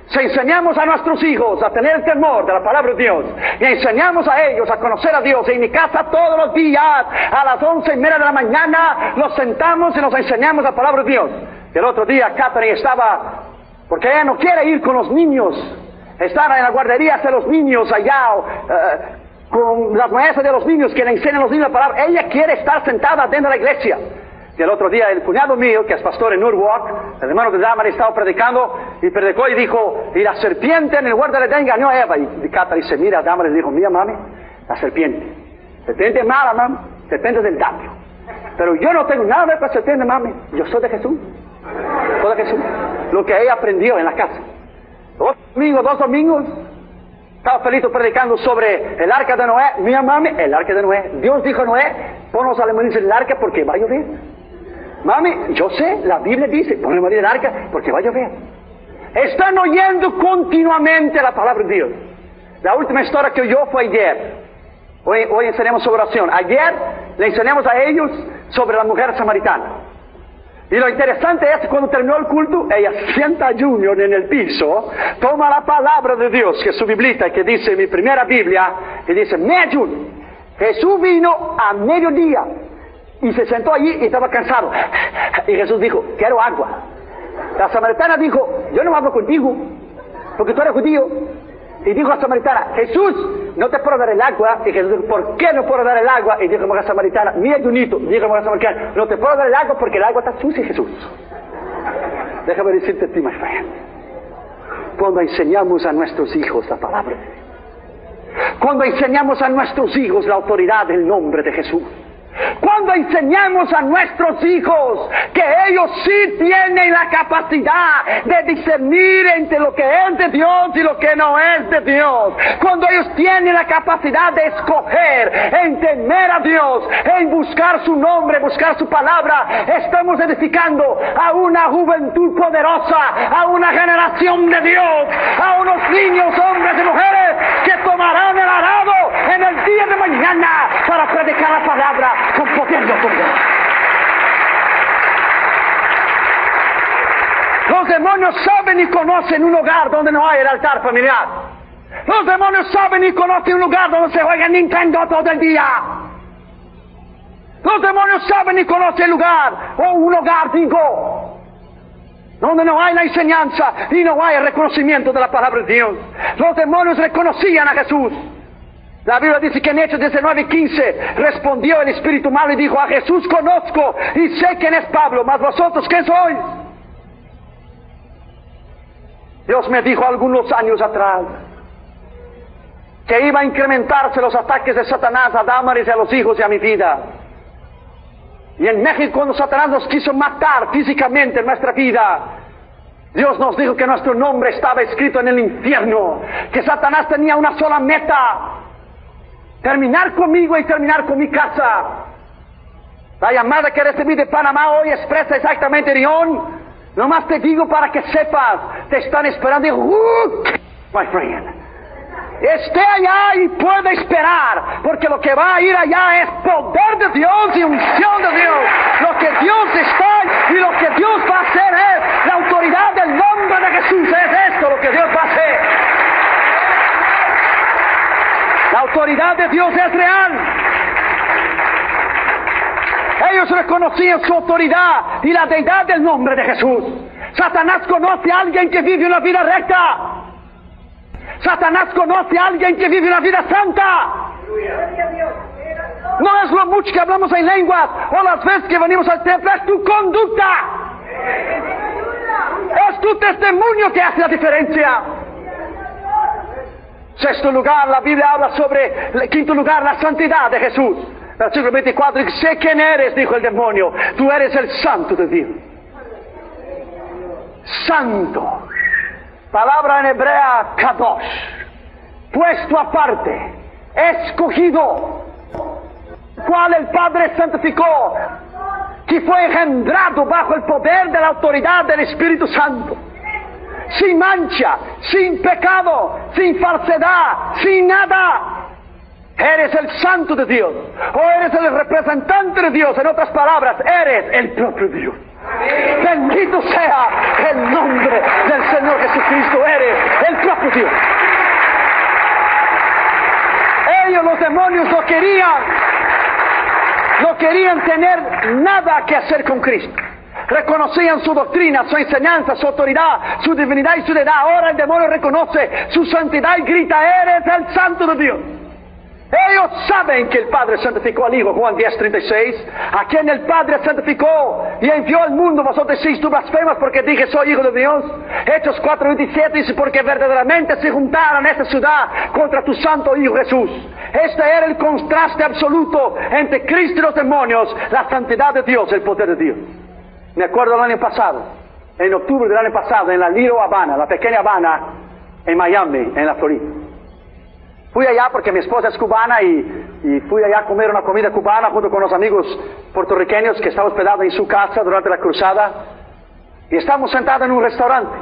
si enseñamos a nuestros hijos a tener el temor de la palabra de Dios, y enseñamos a ellos a conocer a Dios, en mi casa todos los días, a las 11:30 de la mañana, los sentamos y nos enseñamos la palabra de Dios. Y el otro día Catherine estaba, porque ella no quiere ir con los niños, estaba en la guardería de los niños allá, con las maestras de los niños que le enseñan a los niños la palabra. Ella quiere estar sentada dentro de la iglesia. Y el otro día el cuñado mío, que es pastor en Norwalk, el hermano de Damar, estaba predicando y predicó y dijo: y la serpiente en el huerto de Edén engañó a Eva. Y Cata dice: mira, Damar le dijo: mira, mami, la serpiente es mala, mami, serpiente del diablo. Pero yo no tengo nada que ver con la serpiente, mami, yo soy de Jesús. Soy de Jesús. Lo que ella aprendió en la casa. Dos domingos, estaba feliz predicando sobre el arca de Noé. Mira, mami, el arca de Noé. Dios dijo a Noé: ponlos a morir en el arca porque va a llover. Mami, yo sé, la Biblia dice: ponlos a morir en el arca porque va a llover. Están oyendo continuamente la palabra de Dios. La última historia que oyó fue ayer. Hoy enseñamos sobre oración. Ayer le enseñamos a ellos sobre la mujer samaritana. Y lo interesante es que cuando terminó el culto, ella sienta a Junior en el piso, toma la palabra de Dios, que es su biblita, que dice mi primera Biblia, y dice: mira, Junior, Jesús vino a mediodía y se sentó allí y estaba cansado. Y Jesús dijo: quiero agua. La samaritana dijo: yo no hablo contigo, porque tú eres judío. Y dijo a la samaritana: Jesús, no te puedo dar el agua. Y Jesús dijo: ¿por qué no puedo dar el agua? Y dijo a la samaritana: mira, Junito, dijo a la samaritana: no te puedo dar el agua porque el agua está sucia, Jesús. Déjame decirte a ti, my friend, cuando enseñamos a nuestros hijos la palabra, cuando enseñamos a nuestros hijos la autoridad del nombre de Jesús, cuando enseñamos a nuestros hijos que ellos sí tienen la capacidad de discernir entre lo que es de Dios y lo que no es de Dios, cuando ellos tienen la capacidad de escoger en temer a Dios, en buscar su nombre, buscar su palabra, estamos edificando a una juventud poderosa, a una generación de Dios, a unos niños, hombres y mujeres que tomarán el arado en el día de mañana para predicar la palabra con poder y autoridad. Los demonios saben y conocen un hogar donde no hay el altar familiar. Los demonios saben y conocen un lugar donde se juega Nintendo todo el día. Los demonios saben y conocen el lugar, o un hogar, digo, donde no hay la enseñanza y no hay el reconocimiento de la palabra de Dios. Los demonios reconocían a Jesús. La Biblia dice que en Hechos 19:15 respondió el espíritu malo y dijo: a Jesús conozco y sé quién es Pablo, mas vosotros ¿quién sois? Dios me dijo algunos años atrás que iba a incrementarse los ataques de Satanás a Damaris y a los hijos y a mi vida. Y en México, cuando Satanás nos quiso matar físicamente en nuestra vida, Dios nos dijo que nuestro nombre estaba escrito en el infierno, que Satanás tenía una sola meta: terminar conmigo y terminar con mi casa. La llamada que recibí de Panamá hoy expresa exactamente, Rion, nomás te digo para que sepas, te están esperando. My friend, esté allá y puede esperar, porque lo que va a ir allá es poder de Dios y unción de Dios. Lo que Dios está y lo que Dios va a hacer es la autoridad del nombre de Jesús. Es esto lo que Dios va a hacer. La autoridad de Dios es real. Ellos reconocían su autoridad y la deidad del nombre de Jesús. Satanás conoce a alguien que vive una vida recta. Satanás conoce a alguien que vive una vida santa. No es lo mucho que hablamos en lenguas o las veces que venimos al templo, es tu conducta. Es tu testimonio que hace la diferencia. Sexto lugar, la Biblia habla sobre, quinto lugar, la santidad de Jesús. Versículo 24, sé quién eres, dijo el demonio, tú eres el santo de Dios. Santo, palabra en hebrea kadosh, puesto aparte, escogido, cual el Padre santificó, que fue engendrado bajo el poder de la autoridad del Espíritu Santo, sin mancha, sin pecado, sin falsedad, sin nada. Eres el santo de Dios, o eres el representante de Dios. En otras palabras, eres el propio Dios. Bendito sea el nombre del Señor Jesucristo. Eres el propio Dios. Ellos, los demonios, no querían tener nada que hacer con Cristo. Reconocían su doctrina, su enseñanza, su autoridad, su divinidad y su deidad. Ahora el demonio reconoce su santidad y grita, eres el santo de Dios. Ellos saben que el Padre santificó al Hijo, Juan 10:36, a quien el Padre santificó y envió al mundo. Vosotros decís, tú blasfemas porque dije soy Hijo de Dios. Hechos 4:27 dice, porque verdaderamente se juntaron esta ciudad contra tu santo Hijo Jesús. Este era el contraste absoluto entre Cristo y los demonios, la santidad de Dios, el poder de Dios. Me acuerdo el año pasado, en octubre del año pasado, en la Little Havana, la pequeña Habana, en Miami, en la Florida. Fui allá porque mi esposa es cubana y fui allá a comer una comida cubana junto con los amigos puertorriqueños que estaban hospedados en su casa durante la cruzada. Y estábamos sentados en un restaurante.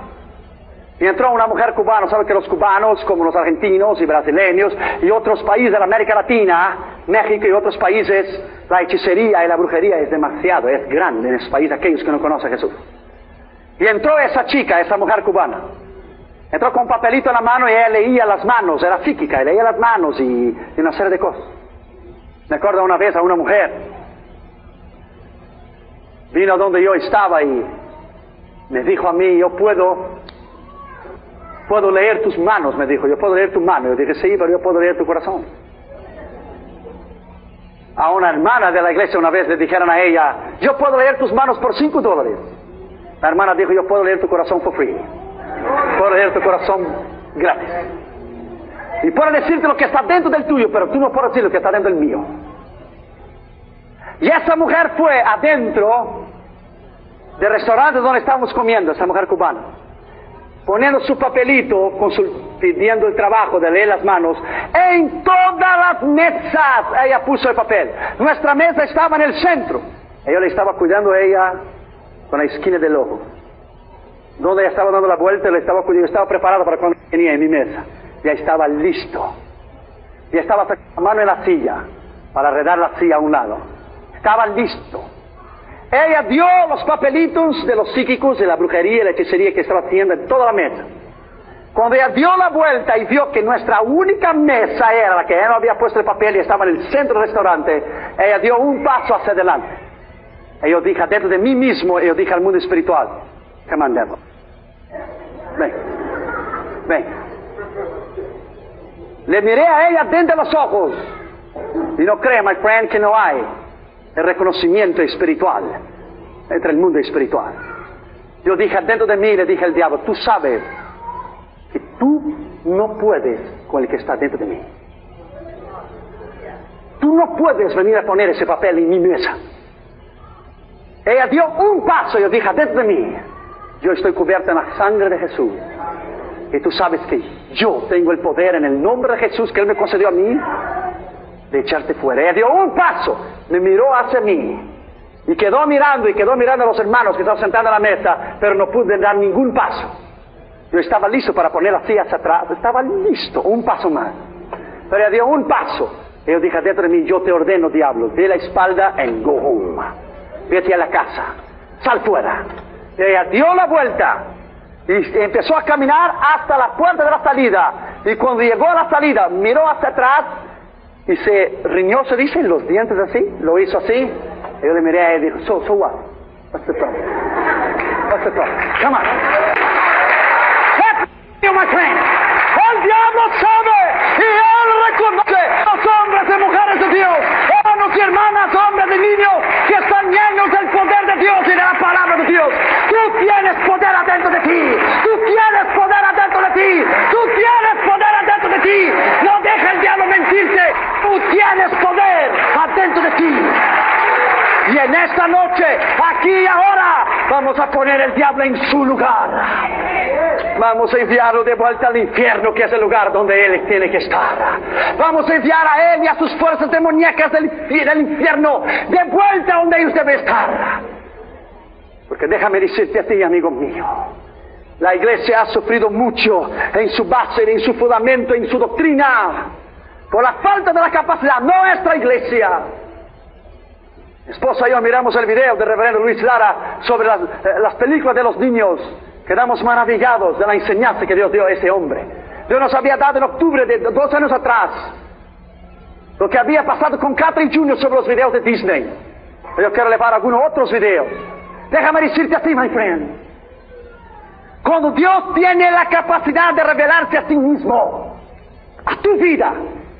Y entró una mujer cubana. Saben que los cubanos, como los argentinos y brasileños y otros países de la América Latina, México y otros países, la hechicería y la brujería es demasiado, es grande en esos países, aquellos que no conocen a Jesús. Y entró esa chica, esa mujer cubana. Entró con un papelito en la mano y ella leía las manos, era psíquica, y leía las manos y una serie de cosas. Me acuerdo una vez a una mujer, vino donde yo estaba y me dijo a mí, yo puedo leer tus manos, me dijo, yo puedo leer tu mano. Yo dije, sí, pero yo puedo leer tu corazón. A una hermana de la iglesia una vez le dijeron a ella, yo puedo leer tus manos por $5. La hermana dijo, yo puedo leer tu corazón for free. Puedo leer tu corazón gratis. Y puedo decirte lo que está dentro del tuyo, pero tú no puedes decir lo que está dentro del mío. Y esa mujer fue adentro del restaurante donde estábamos comiendo, esa mujer cubana, poniendo su papelito, pidiendo el trabajo de leer las manos. En todas las mesas ella puso el papel. Nuestra mesa estaba en el centro. Yo le estaba cuidando a ella con la esquina del ojo. Donde ella estaba dando la vuelta, le estaba cuidando. Estaba preparado para cuando venía en mi mesa. Ya estaba listo. Ya estaba sacando la mano en la silla para arredar la silla a un lado. Estaba listo. Ella dio los papelitos de los psíquicos, de la brujería y la hechicería que estaba haciendo en toda la mesa. Cuando ella dio la vuelta y vio que nuestra única mesa era la que ella no había puesto el papel y estaba en el centro del restaurante, ella dio un paso hacia adelante. Y yo dije, dentro de mí mismo, yo dije al mundo espiritual, come on, devil. Ven. Le miré a ella dentro de los ojos. Y no cree, my friend, que no hay el reconocimiento espiritual entre el mundo espiritual. Yo dije dentro de mí, le dije al diablo, tú sabes que tú no puedes con el que está dentro de mí. Tú no puedes venir a poner ese papel en mi mesa. Ella dio un paso, yo dije dentro de mí, yo estoy cubierto en la sangre de Jesús. Y tú sabes que yo tengo el poder en el nombre de Jesús que Él me concedió a mí de echarte fuera. Ella dio un paso, me miró hacia mí y quedó mirando a los hermanos que estaban sentados a la mesa, pero no pude dar ningún paso. Yo estaba listo para poner la silla hacia atrás, estaba listo, un paso más. Pero ella dio un paso. Y yo dije dentro de mí, yo te ordeno, diablo, de la espalda and go home. Vete a la casa, sal fuera. Y ella dio la vuelta y empezó a caminar hasta la puerta de la salida. Y cuando llegó a la salida, miró hacia atrás y se riñó, se dice, los dientes así, lo hizo así. Y yo le miré a él y dijo, so what? What's the problem? What's the problem? Come on. You, my friend. El diablo sabe y él reconoce los hombres y mujeres de Dios, hermanos y hermanas, hombres y niños que están llenos del poder de Dios y de la palabra de Dios. Tú tienes poder adentro de ti. Tú tienes poder adentro de ti. Tú tienes poder adentro de ti. esta noche, aquí y ahora, vamos a poner el diablo en su lugar. Vamos a enviarlo de vuelta al infierno, que es el lugar donde él tiene que estar. Vamos a enviar a él y a sus fuerzas demoníacas del infierno de vuelta donde ellos deben estar. Porque déjame decirte a ti, amigo mío, la iglesia ha sufrido mucho en su base, en su fundamento, en su doctrina, por la falta de la capacidad. Nuestra iglesia. Mi esposa y yo miramos el video del reverendo Luis Lara sobre las películas de los niños. Quedamos maravillados de la enseñanza que Dios dio a ese hombre. Dios nos había dado en octubre de 2 años atrás lo que había pasado con Catherine Jr. sobre los videos de Disney. Yo quiero llevar algunos otros videos. Déjame decirte a ti, my friend, cuando Dios tiene la capacidad de revelarse a ti mismo, a tu vida,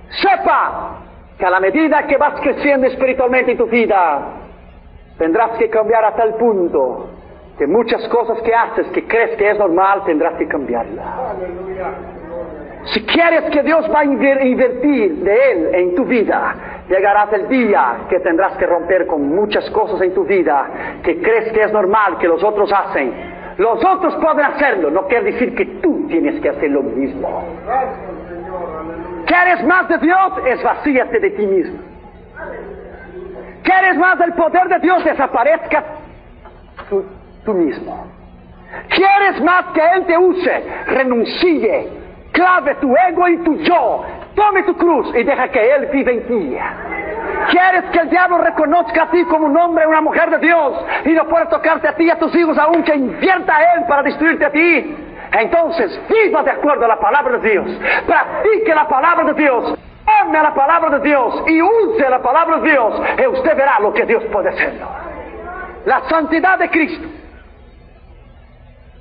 sepa que a la medida que vas creciendo espiritualmente en tu vida, tendrás que cambiar a tal punto que muchas cosas que haces, que crees que es normal, tendrás que cambiarlas. Si quieres que Dios va a invertir de Él en tu vida, llegarás el día que tendrás que romper con muchas cosas en tu vida que crees que es normal, que los otros hacen. Los otros pueden hacerlo, no quiere decir que tú tienes que hacer lo mismo. ¿Quieres más de Dios? Esvacíate de ti mismo. ¿Quieres más del poder de Dios? Desaparezca tú mismo. ¿Quieres más que Él te use? Renuncie, clave tu ego y tu yo, tome tu cruz y deja que Él viva en ti. ¿Quieres que el diablo reconozca a ti como un hombre o una mujer de Dios y no pueda tocarte a ti y a tus hijos aunque invierta a Él para destruirte a ti? Entonces viva de acuerdo a la palabra de Dios, practique la palabra de Dios, ame a la palabra de Dios y use la palabra de Dios y usted verá lo que Dios puede hacer. La santidad de Cristo,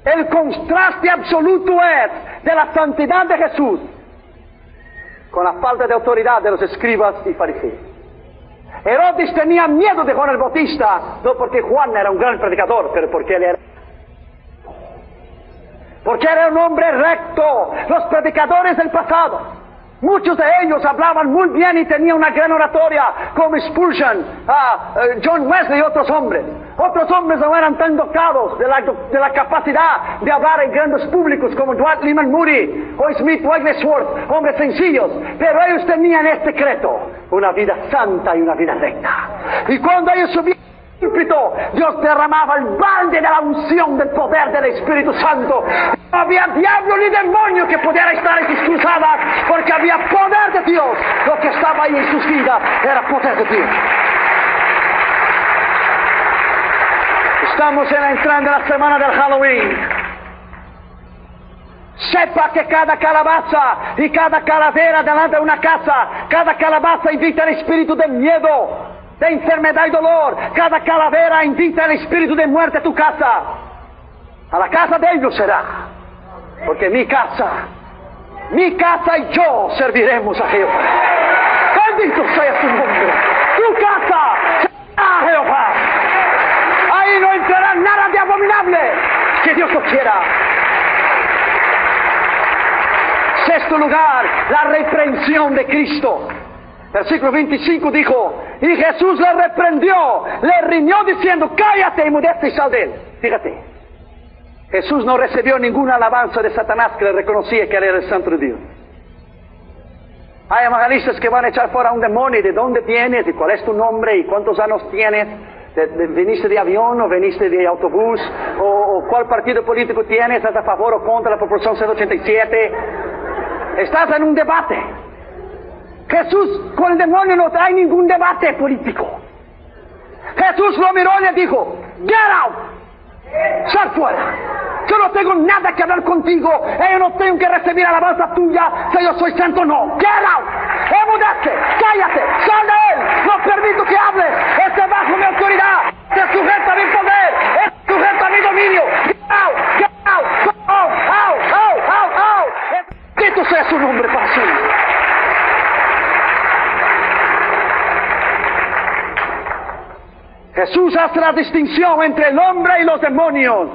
el contraste absoluto es de la santidad de Jesús con la falta de autoridad de los escribas y fariseos. Herodes tenía miedo de Juan el Bautista, no porque Juan era un gran predicador, pero porque él era un hombre recto. Los predicadores del pasado, muchos de ellos hablaban muy bien y tenían una gran oratoria, como Spurgeon, John Wesley y otros hombres. Otros hombres no eran tan dotados de la capacidad de hablar en grandes públicos como Dwight Lyman Moody o Smith Wigglesworth, hombres sencillos, pero ellos tenían este secreto: una vida santa y una vida recta. Y cuando ellos subían al púlpito, Dios derramaba el balde de la unción del poder del Espíritu Santo. No había diablo ni demonio que pudiera estar en sus cruzadas, porque había poder de Dios. Lo que estaba ahí en sus vidas era poder de Dios. Estamos entrando en la semana del Halloween. Sepa que cada calabaza y cada calavera delante de una casa, cada calabaza invita al espíritu de miedo, de enfermedad y dolor. Cada calavera invita al espíritu de muerte a tu casa. A la casa de ellos será. Porque mi casa y yo serviremos a Jehová. Bendito sea su nombre. Tu casa será a Jehová. Ahí no entrará nada de abominable, que Dios lo quiera. Sexto lugar, la reprensión de Cristo. Versículo 25 dijo: y Jesús le reprendió, le riñó diciendo: cállate, enmudece y sal de él. Fíjate, Jesús no recibió ninguna alabanza de Satanás, que le reconocía que era el santo de Dios. Hay evangelistas que van a echar fuera a un demonio: ¿de dónde vienes? ¿Y cuál es tu nombre? ¿Y cuántos años tienes? ¿Veniste de avión o veniste de autobús? ¿O cuál partido político tienes? ¿Estás a favor o contra la proporción 187? Estás en un debate. Jesús con el demonio no trae ningún debate político. Jesús lo miró y le dijo: get out, sal fuera. Yo no tengo nada que hablar contigo. Yo no tengo que recibir alabanza tuya si yo soy santo. No, get out, enmudece, cállate, sal de él. No permito que hables. Este es bajo mi autoridad, este sujeta a mi poder, este sujeta a mi dominio. Get out, get out, go out, out, out, out, out. Bendito sea su nombre para siempre. Jesús hace la distinción entre el hombre y los demonios.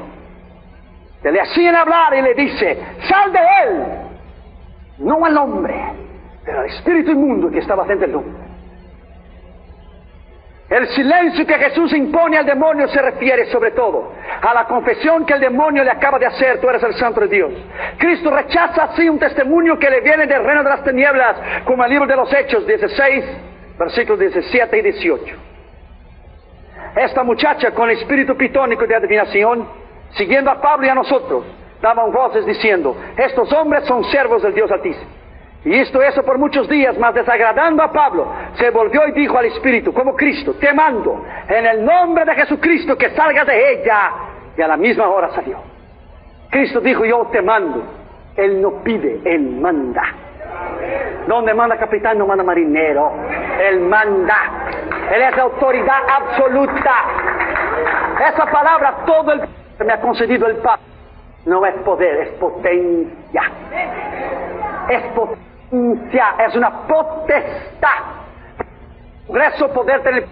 Que le hacían hablar y le dice: sal de él, no al hombre, pero al espíritu inmundo que estaba dentro del hombre. El silencio que Jesús impone al demonio se refiere sobre todo a la confesión que el demonio le acaba de hacer: tú eres el Santo de Dios. Cristo rechaza así un testimonio que le viene del reino de las tinieblas, como el libro de los Hechos 16, versículos 17 y 18. Esta muchacha con el espíritu pitónico de adivinación, siguiendo a Pablo y a nosotros, daban voces diciendo: estos hombres son siervos del Dios Altísimo. Y hizo eso por muchos días, mas desagradando a Pablo, se volvió y dijo al espíritu, como Cristo: te mando en el nombre de Jesucristo que salgas de ella. Y a la misma hora salió. Cristo dijo: yo te mando. Él no pide, Él manda. Donde manda capitán no manda marinero. Él manda. Él es autoridad absoluta. Esa palabra, todo el que me ha concedido el Padre, no es poder, es potencia. Es potencia, es una potestad. Progreso, poder tener,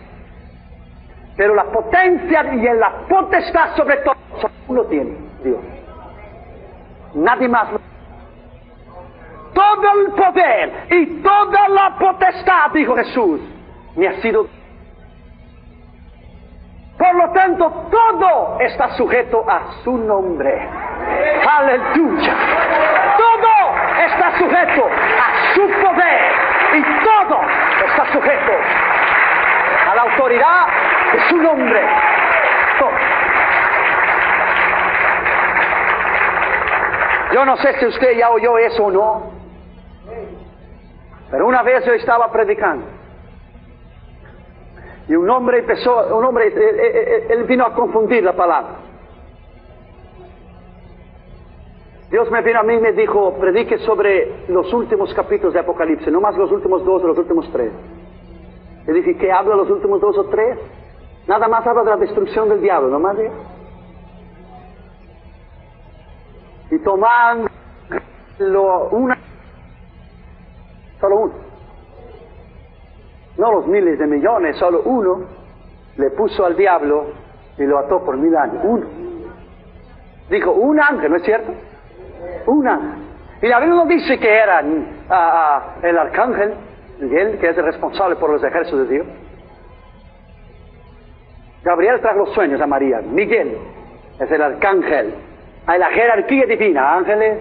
pero la potencia y la potestad sobre todo solo uno tiene, Dios. Nadie más. Todo el poder y toda la potestad, dijo Jesús, me ha sido. Por lo tanto, todo está sujeto a su nombre. Aleluya. Todo está sujeto a su poder y todo está sujeto a la autoridad de su nombre. Todo. Yo no sé si usted ya oyó eso o no, pero una vez yo estaba predicando y un hombre él vino a confundir la palabra. Dios me vino a mí y me dijo: predique sobre los últimos capítulos de Apocalipsis, no más los últimos 2 o los últimos 3. Le dije: ¿qué habla los últimos 2 o 3? Nada más habla de la destrucción del diablo, no más de eso. Y tomando solo uno, no los miles de millones, solo uno, le puso al diablo y lo ató por 1000 años. Uno. Dijo: un ángel, ¿no es cierto? Un ángel. Y la Biblia no dice que era el arcángel Miguel, que es el responsable por los ejércitos de Dios. Gabriel trajo los sueños a María. Miguel es el arcángel. Hay la jerarquía divina: ángeles,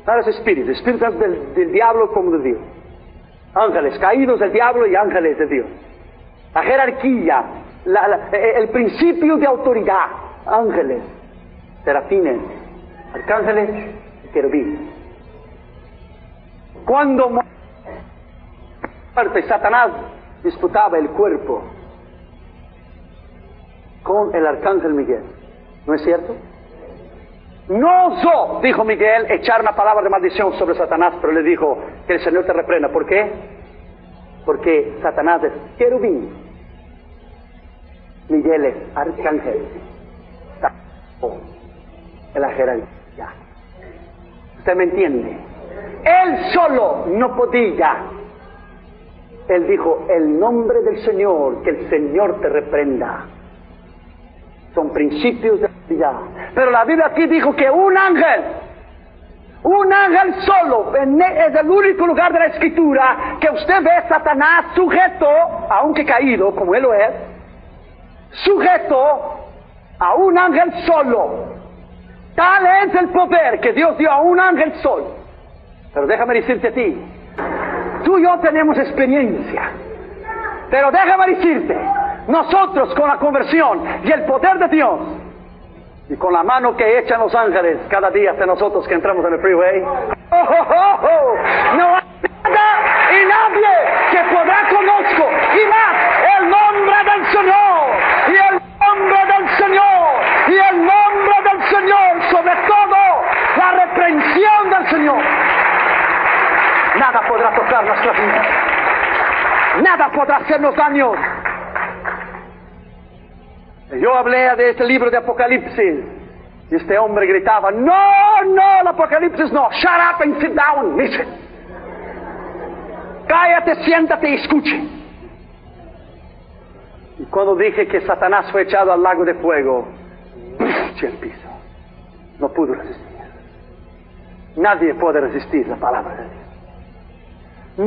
tales espíritus del diablo como de Dios. Ángeles caídos del diablo y ángeles de Dios. La jerarquía, el principio de autoridad: ángeles, serafines, arcángeles y querubines. Cuando muerte, Satanás disputaba el cuerpo con el arcángel Miguel, ¿no es cierto? No osó, dijo Miguel, echar una palabra de maldición sobre Satanás, pero le dijo: que el Señor te reprenda. ¿Por qué? Porque Satanás es querubín, Miguel es arcángel. En la jerarquía. ¿Usted me entiende? Él solo no podía. Él dijo: el nombre del Señor, que el Señor te reprenda. Son principios de autoridad. Pero la Biblia aquí dijo que un ángel solo, es el único lugar de la Escritura que usted ve a Satanás sujeto, aunque caído, como él lo es, sujeto a un ángel solo. Tal es el poder que Dios dio a un ángel solo. Pero déjame decirte a ti, tú y yo tenemos experiencia, pero déjame decirte, nosotros con la conversión y el poder de Dios, y con la mano que echan los ángeles cada día hacia nosotros que entramos en el freeway, no hay nada y nadie que podrá con nosotros, y más el nombre del Señor, y el nombre del Señor, y el nombre del Señor, sobre todo la reprensión del Señor. Nada podrá tocar nuestra vida, nada podrá hacernos daño. Yo hablé de este libro de Apocalipsis y este hombre gritaba: no, el Apocalipsis no, shut up and sit down, listen. Cállate, siéntate y escuche. Y cuando dije que Satanás fue echado al lago de fuego, el piso, no pudo resistir. Nadie puede resistir la palabra de Dios.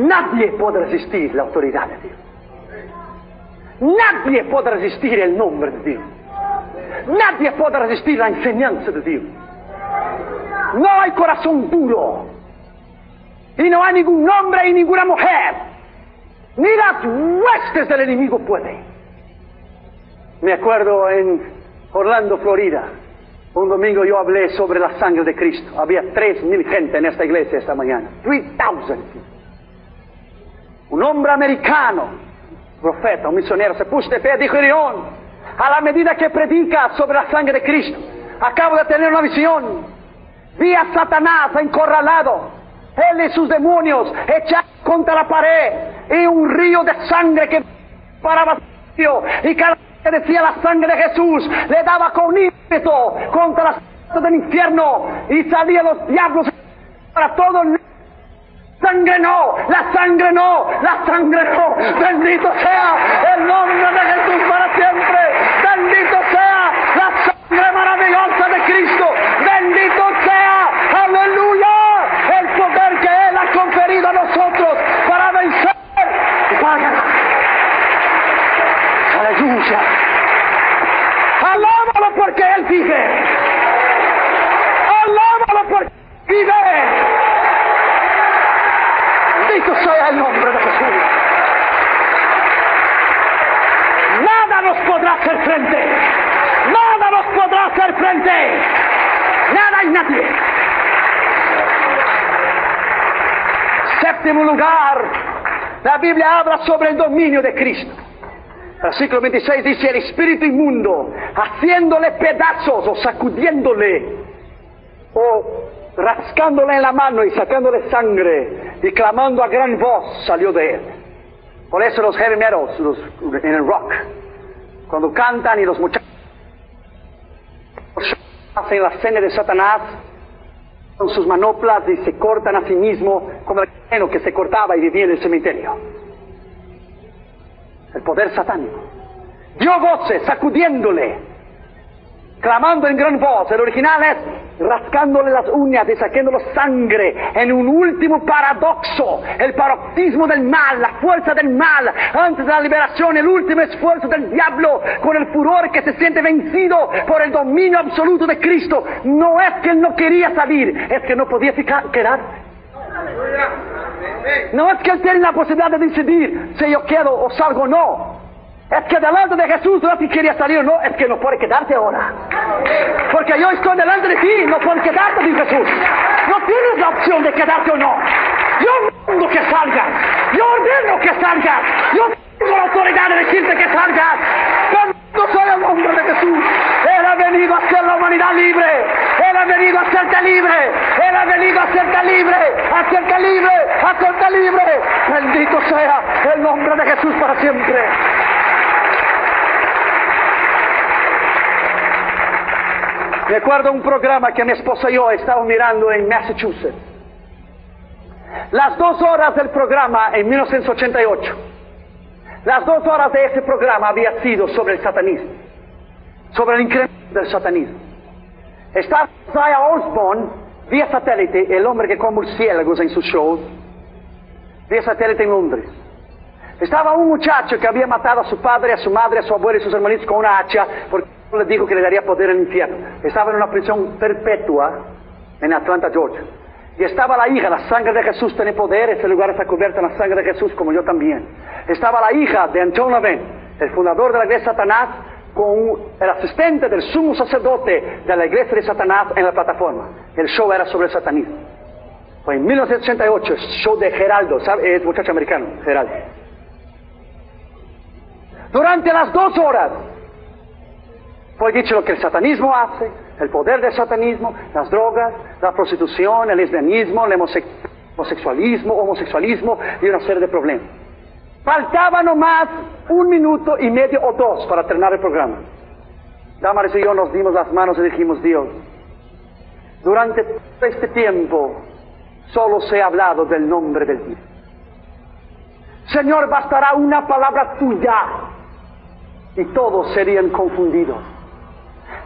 Nadie puede resistir la autoridad de Dios. Nadie puede resistir el nombre de Dios. Nadie puede resistir la enseñanza de Dios. No hay corazón duro. Y no hay ningún hombre y ninguna mujer. Ni las huestes del enemigo pueden. Me acuerdo en Orlando, Florida. Un domingo yo hablé sobre la sangre de Cristo. Había 3,000 gente en esta iglesia esta mañana. 3,000. Un hombre americano, profeta, un misionero, se puso de pie y dijo: Irión, a la medida que predica sobre la sangre de Cristo, acabo de tener una visión. Vi a Satanás encorralado, él y sus demonios echados contra la pared, y un río de sangre que paraba y cada vez que decía la sangre de Jesús, le daba con ímpetu contra las puertas del infierno, y salían los diablos para todo. Sangre no, la sangre no, la sangre no. Bendito sea el nombre de Jesús para siempre. Bendito sea la sangre maravillosa de Cristo. Bendito sea, aleluya, el poder que Él ha conferido a nosotros para vencer y para ganar. Aleluya. Alábalo porque Él vive. Alábalo porque vive. Bendito sea el nombre de Jesús. Nada nos podrá hacer frente. Nada nos podrá hacer frente. Nada y nadie. Séptimo lugar, la Biblia habla sobre el dominio de Cristo. Versículo 26 dice: el espíritu inmundo, haciéndole pedazos o sacudiéndole o rascándole en la mano y sacándole sangre y clamando a gran voz, salió de él. Por eso los heavy metals, en el rock, cuando cantan y los muchachos hacen la cena de Satanás con sus manoplas y se cortan a sí mismo como el cristiano que se cortaba y vivía en el cementerio. El poder satánico dio voces sacudiéndole, clamando en gran voz. El original es rascándole las uñas y sacándole sangre, en un último paradoxo, el paroxismo del mal, la fuerza del mal antes de la liberación, el último esfuerzo del diablo con el furor que se siente vencido por el dominio absoluto de Cristo. No es que él no quería salir, es que no podía quedarse. No es que él tiene la posibilidad de decidir si yo quedo o salgo o no. Es que delante de Jesús no es que quería salir o no, es que no puede quedarte ahora. Porque yo estoy delante de ti, no puedes quedarte, dice Jesús. No tienes la opción de quedarte o no. Yo mando que salgas, yo ordeno que salgas, yo tengo la autoridad de decirte que salgas. Bendito sea el nombre de Jesús. Él ha venido a hacer la humanidad libre. Él ha venido a hacerte libre. Él ha venido a hacerte libre, a hacerte libre, a hacerte libre. Bendito sea el nombre de Jesús para siempre. Recuerdo un programa que mi esposa y yo estábamos mirando en Massachusetts. Las 2 horas del programa en 1988. Las 2 horas de ese programa había sido sobre el satanismo, sobre el incremento del satanismo. Estaba Isaiah Osborne vía satélite, el hombre que come murciélagos en sus shows, vía satélite en Londres. Estaba un muchacho que había matado a su padre, a su madre, a su abuelo y a sus hermanitos con una hacha, porque le dijo que le daría poder al infierno. Estaba en una prisión perpetua en Atlanta, Georgia. Y estaba la hija, la sangre de Jesús tiene poder, ese lugar está cubierto en la sangre de Jesús, como yo también. Estaba la hija de Anton LaVey, el fundador de la iglesia de Satanás, con el asistente del sumo sacerdote de la iglesia de Satanás en la plataforma. El show era sobre el satanismo. Fue en 1988, el show de Geraldo, ¿sabe? Es muchacho americano, Geraldo. Durante las 2 horas fue dicho lo que el satanismo hace, el poder del satanismo, las drogas, la prostitución, el lesbianismo, el homosexualismo y una serie de problemas. Faltaba nomás 1 minuto y medio o 2 para terminar el programa. Damaris y yo nos dimos las manos y dijimos: Dios, durante todo este tiempo solo se ha hablado del nombre del Dios. Señor, bastará una palabra tuya y todos serían confundidos.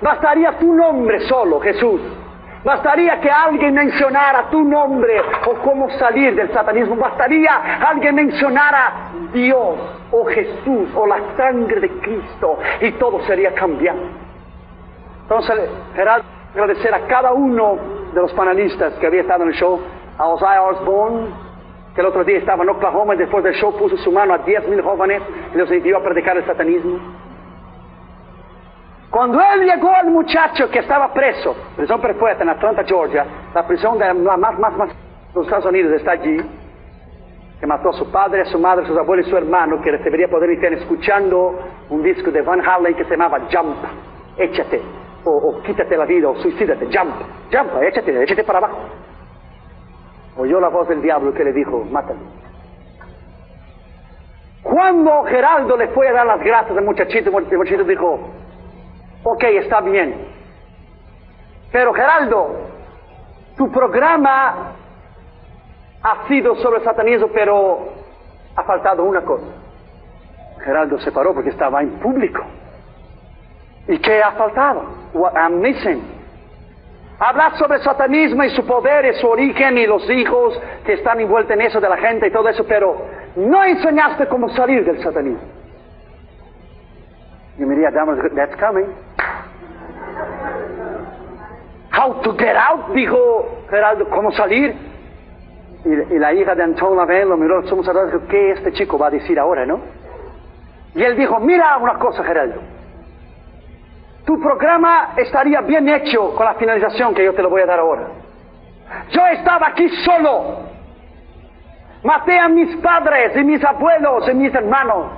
Bastaría tu nombre solo, Jesús, Bastaría que alguien mencionara tu nombre o cómo salir del satanismo. Bastaría alguien mencionara Dios o Jesús o la sangre de Cristo y todo sería cambiado. Entonces, Geraldo, agradecer a cada uno de los panelistas que había estado en el show, a Ozzy Osbourne, que el otro día estaba en Oklahoma y después del show puso su mano a 10,000 jóvenes y los envió a predicar el satanismo. Cuando él llegó al muchacho que estaba preso, prisión perpetua en Atlanta, Georgia, la prisión de la más de los Estados Unidos está allí, que mató a su padre, a su madre, a sus abuelos y su hermano, que debería poder estar escuchando un disco de Van Halen que se llamaba Jump, échate, o quítate la vida, o suicídate, jump, échate para abajo. Oyó la voz del diablo que le dijo, mátalo. Cuando Geraldo le fue a dar las gracias al muchachito, el muchachito dijo, ok, está bien. Pero Geraldo, tu programa ha sido sobre el satanismo, pero ha faltado una cosa. Geraldo se paró porque estaba en público. ¿Y qué ha faltado? What I'm missing. Hablar sobre el satanismo y su poder y su origen y los hijos que están envueltos en eso de la gente y todo eso, pero no enseñaste cómo salir del satanismo. Y me diría, that's coming. How to get out, dijo Geraldo, ¿cómo salir? Y la hija de Anton Laverne lo miró, somos sacerdotes, dijo, ¿qué este chico va a decir ahora, no? Y él dijo, mira una cosa, Geraldo. Tu programa estaría bien hecho con la finalización que yo te lo voy a dar ahora. Yo estaba aquí solo. Maté a mis padres y mis abuelos y mis hermanos.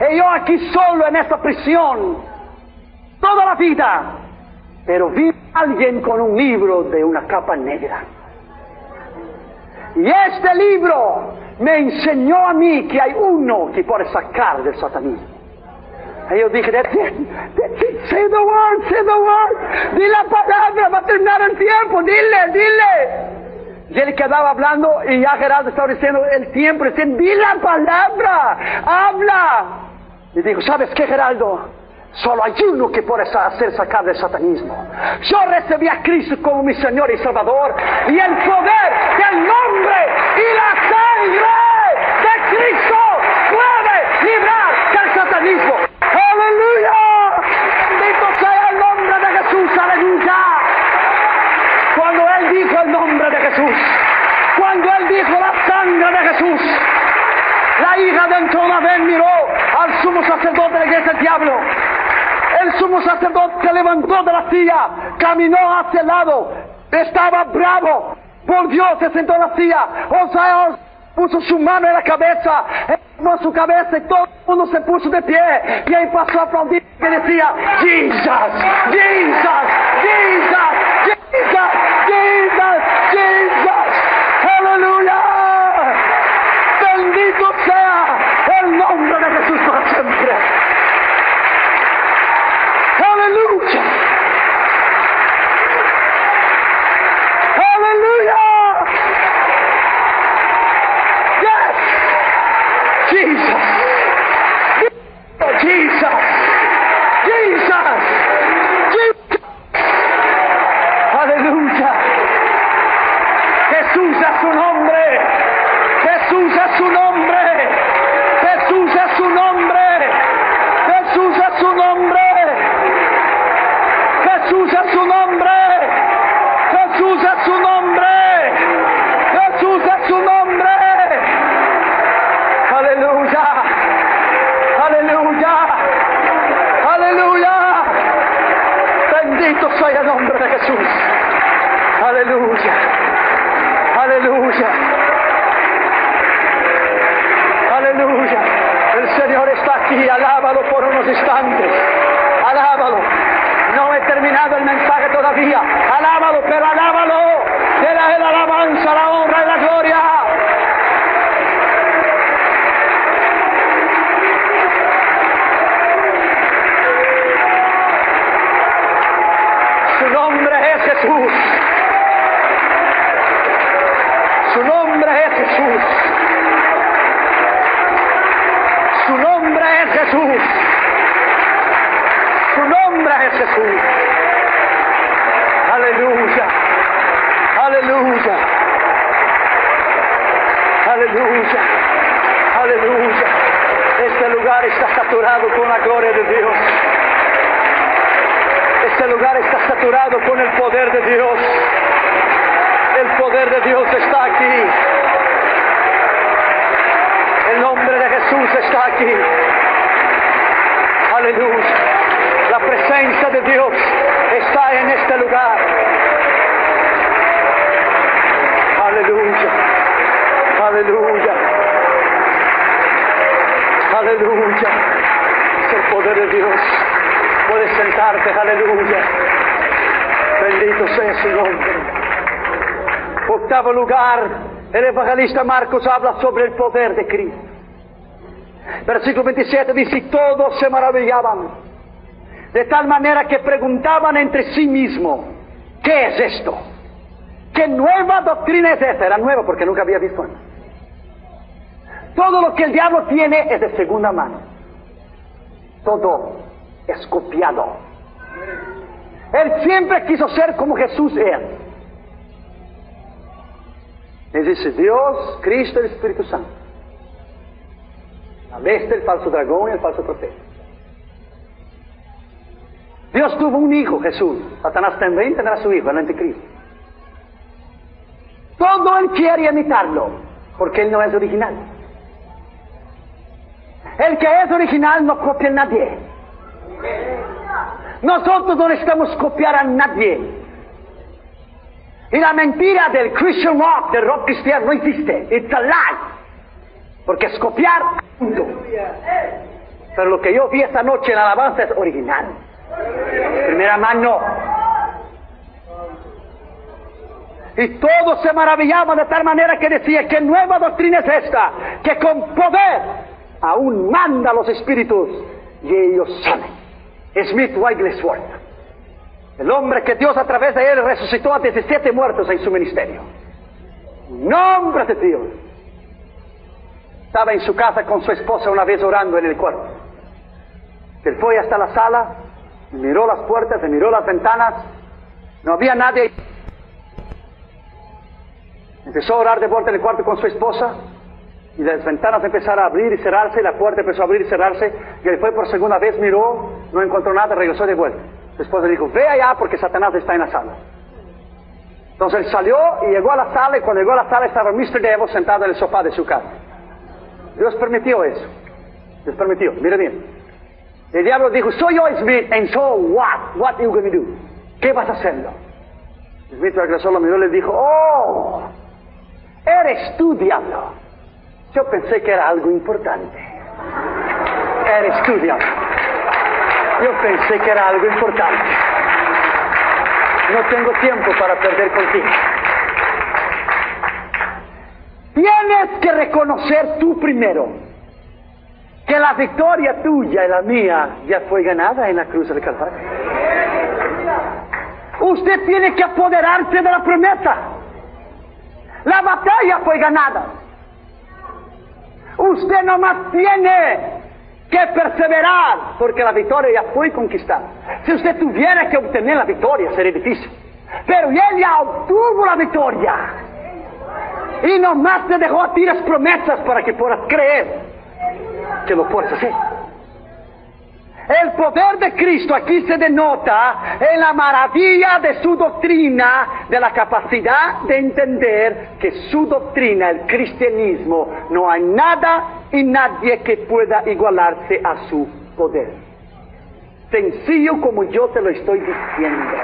Y yo aquí solo en esta prisión. Toda la vida. Pero vi a alguien con un libro de una capa negra. Y este libro me enseñó a mí que hay uno que puede sacar del satanismo. Y yo dije, that's it, say the word, di la palabra, va a terminar el tiempo, dile. Y él quedaba hablando y ya Geraldo estaba diciendo el tiempo, diciendo, di la palabra, habla. Y dijo, ¿sabes qué, Geraldo? Solo hay uno que puede hacer sacar del satanismo. Yo recibí a Cristo como mi Señor y Salvador, y el poder del nombre y la sangre de Cristo puede librar del satanismo. ¡Aleluya! Bendito sea el nombre de Jesús, aleluya. Cuando él dijo el nombre de Jesús, cuando él dijo la sangre de Jesús, la hija de Anton Laverne miró al sumo sacerdote de la iglesia del diablo. El sumo sacerdote se levantó de la silla, caminó hacia el lado, estaba bravo, volvió, se sentó en la silla, Ozzy puso su mano en la cabeza, en su cabeza y todo el mundo se puso de pie y ahí pasó a aplaudir que decía, Jesus, Jesus, Jesus, Jesus, Jesus, Jesus, aleluya, bendito sea el nombre de Jesús para siempre. Aleluya. Aleluya. Yes. Jesus. Jesus. Jesus. Jesus. Aleluya. Jesús es su nombre. Jesús es su nombre. Jesús es su nombre. Jesús es su nombre. Jesús es su nombre. Jesús es su nombre. Jesús es su nombre. Aleluya. Aleluya. Aleluya. Bendito sea el nombre de Jesús. Aleluya. Aleluya. Aleluya. El Señor está aquí. Alábalo por unos instantes. Alábalo. No he terminado el mensaje todavía. Alábalo, pero alábalo. Dele la alabanza, la honra y la gloria. Su nombre es Jesús. Su nombre es Jesús. Su nombre es Jesús. Su nombre es Jesús. Aleluya. saturado con la gloria de Dios. Este lugar está saturado con el poder de Dios. El poder de Dios está aquí. El nombre de Jesús está aquí. Aleluya. La presencia de Dios está en este lugar. Aleluya. Aleluya. Aleluya. Es el poder de Dios. Puedes sentarte. Aleluya. Bendito sea su nombre. Octavo lugar, el evangelista Marcos habla sobre el poder de Cristo. Versículo 27 dice: y todos se maravillaban, de tal manera que preguntaban entre sí mismos: ¿qué es esto? ¿Qué nueva doctrina es esta? Era nueva porque nunca había visto antes. Todo lo que el diablo tiene es de segunda mano. Todo es copiado. Él siempre quiso ser como Jesús es. Él dice: Dios, Cristo y el Espíritu Santo. La bestia, el falso dragón y el falso profeta. Dios tuvo un hijo, Jesús. Satanás también tendrá su hijo, el anticristo. Todo él quiere imitarlo, porque él no es original. El que es original no copia a nadie. Nosotros no necesitamos copiar a nadie. Y la mentira del Christian rock, del rock cristiano, no existe. It's a lie. Porque es copiar. Punto. Pero lo que yo vi esta noche en la alabanza es original. Primera mano. Y todos se maravillaban de tal manera que decía: ¿qué nueva doctrina es esta? Que con poder aún manda a los espíritus y ellos salen. Smith Wigglesworth, el hombre que Dios a través de él resucitó a 17 muertos en su ministerio. Nombre de Dios. Estaba en su casa con su esposa una vez orando en el cuarto. Él fue hasta la sala, miró las puertas, miró las ventanas, no había nadie. Empezó a orar de vuelta en el cuarto con su esposa, y las ventanas empezaron a abrir y cerrarse, y la puerta empezó a abrir y cerrarse, y él fue por segunda vez, miró, no encontró nada, regresó de vuelta. Después le dijo: ve allá porque Satanás está en la sala. Entonces él salió y llegó a la sala, y cuando llegó a la sala estaba Mr. Devil sentado en el sofá de su casa. Dios permitió eso. Dios permitió, mire bien. El diablo dijo: soy yo, Smith, and so what? What are you going to do? ¿Qué vas a hacerlo? Smith regresó, lo miró y le dijo: oh, eres tú, diablo. Yo pensé que era algo importante. Eres tú, diablo. Yo pensé que era algo importante. No tengo tiempo para perder contigo. Tienes que reconocer tú primero que la victoria tuya y la mía ya fue ganada en la cruz del Calvario. Usted tiene que apoderarse de la promesa. La batalla fue ganada. Usted nomás tiene que perseverar, porque la victoria ya fue conquistada. Si usted tuviera que obtener la victoria, sería difícil. Pero él ya obtuvo la victoria. Y nomás te dejó a ti las promesas para que puedas creer que lo puedes hacer. El poder de Cristo aquí se denota en la maravilla de su doctrina, de la capacidad de entender que su doctrina, el cristianismo, no hay nada y nadie que pueda igualarse a su poder. Sencillo como yo te lo estoy diciendo.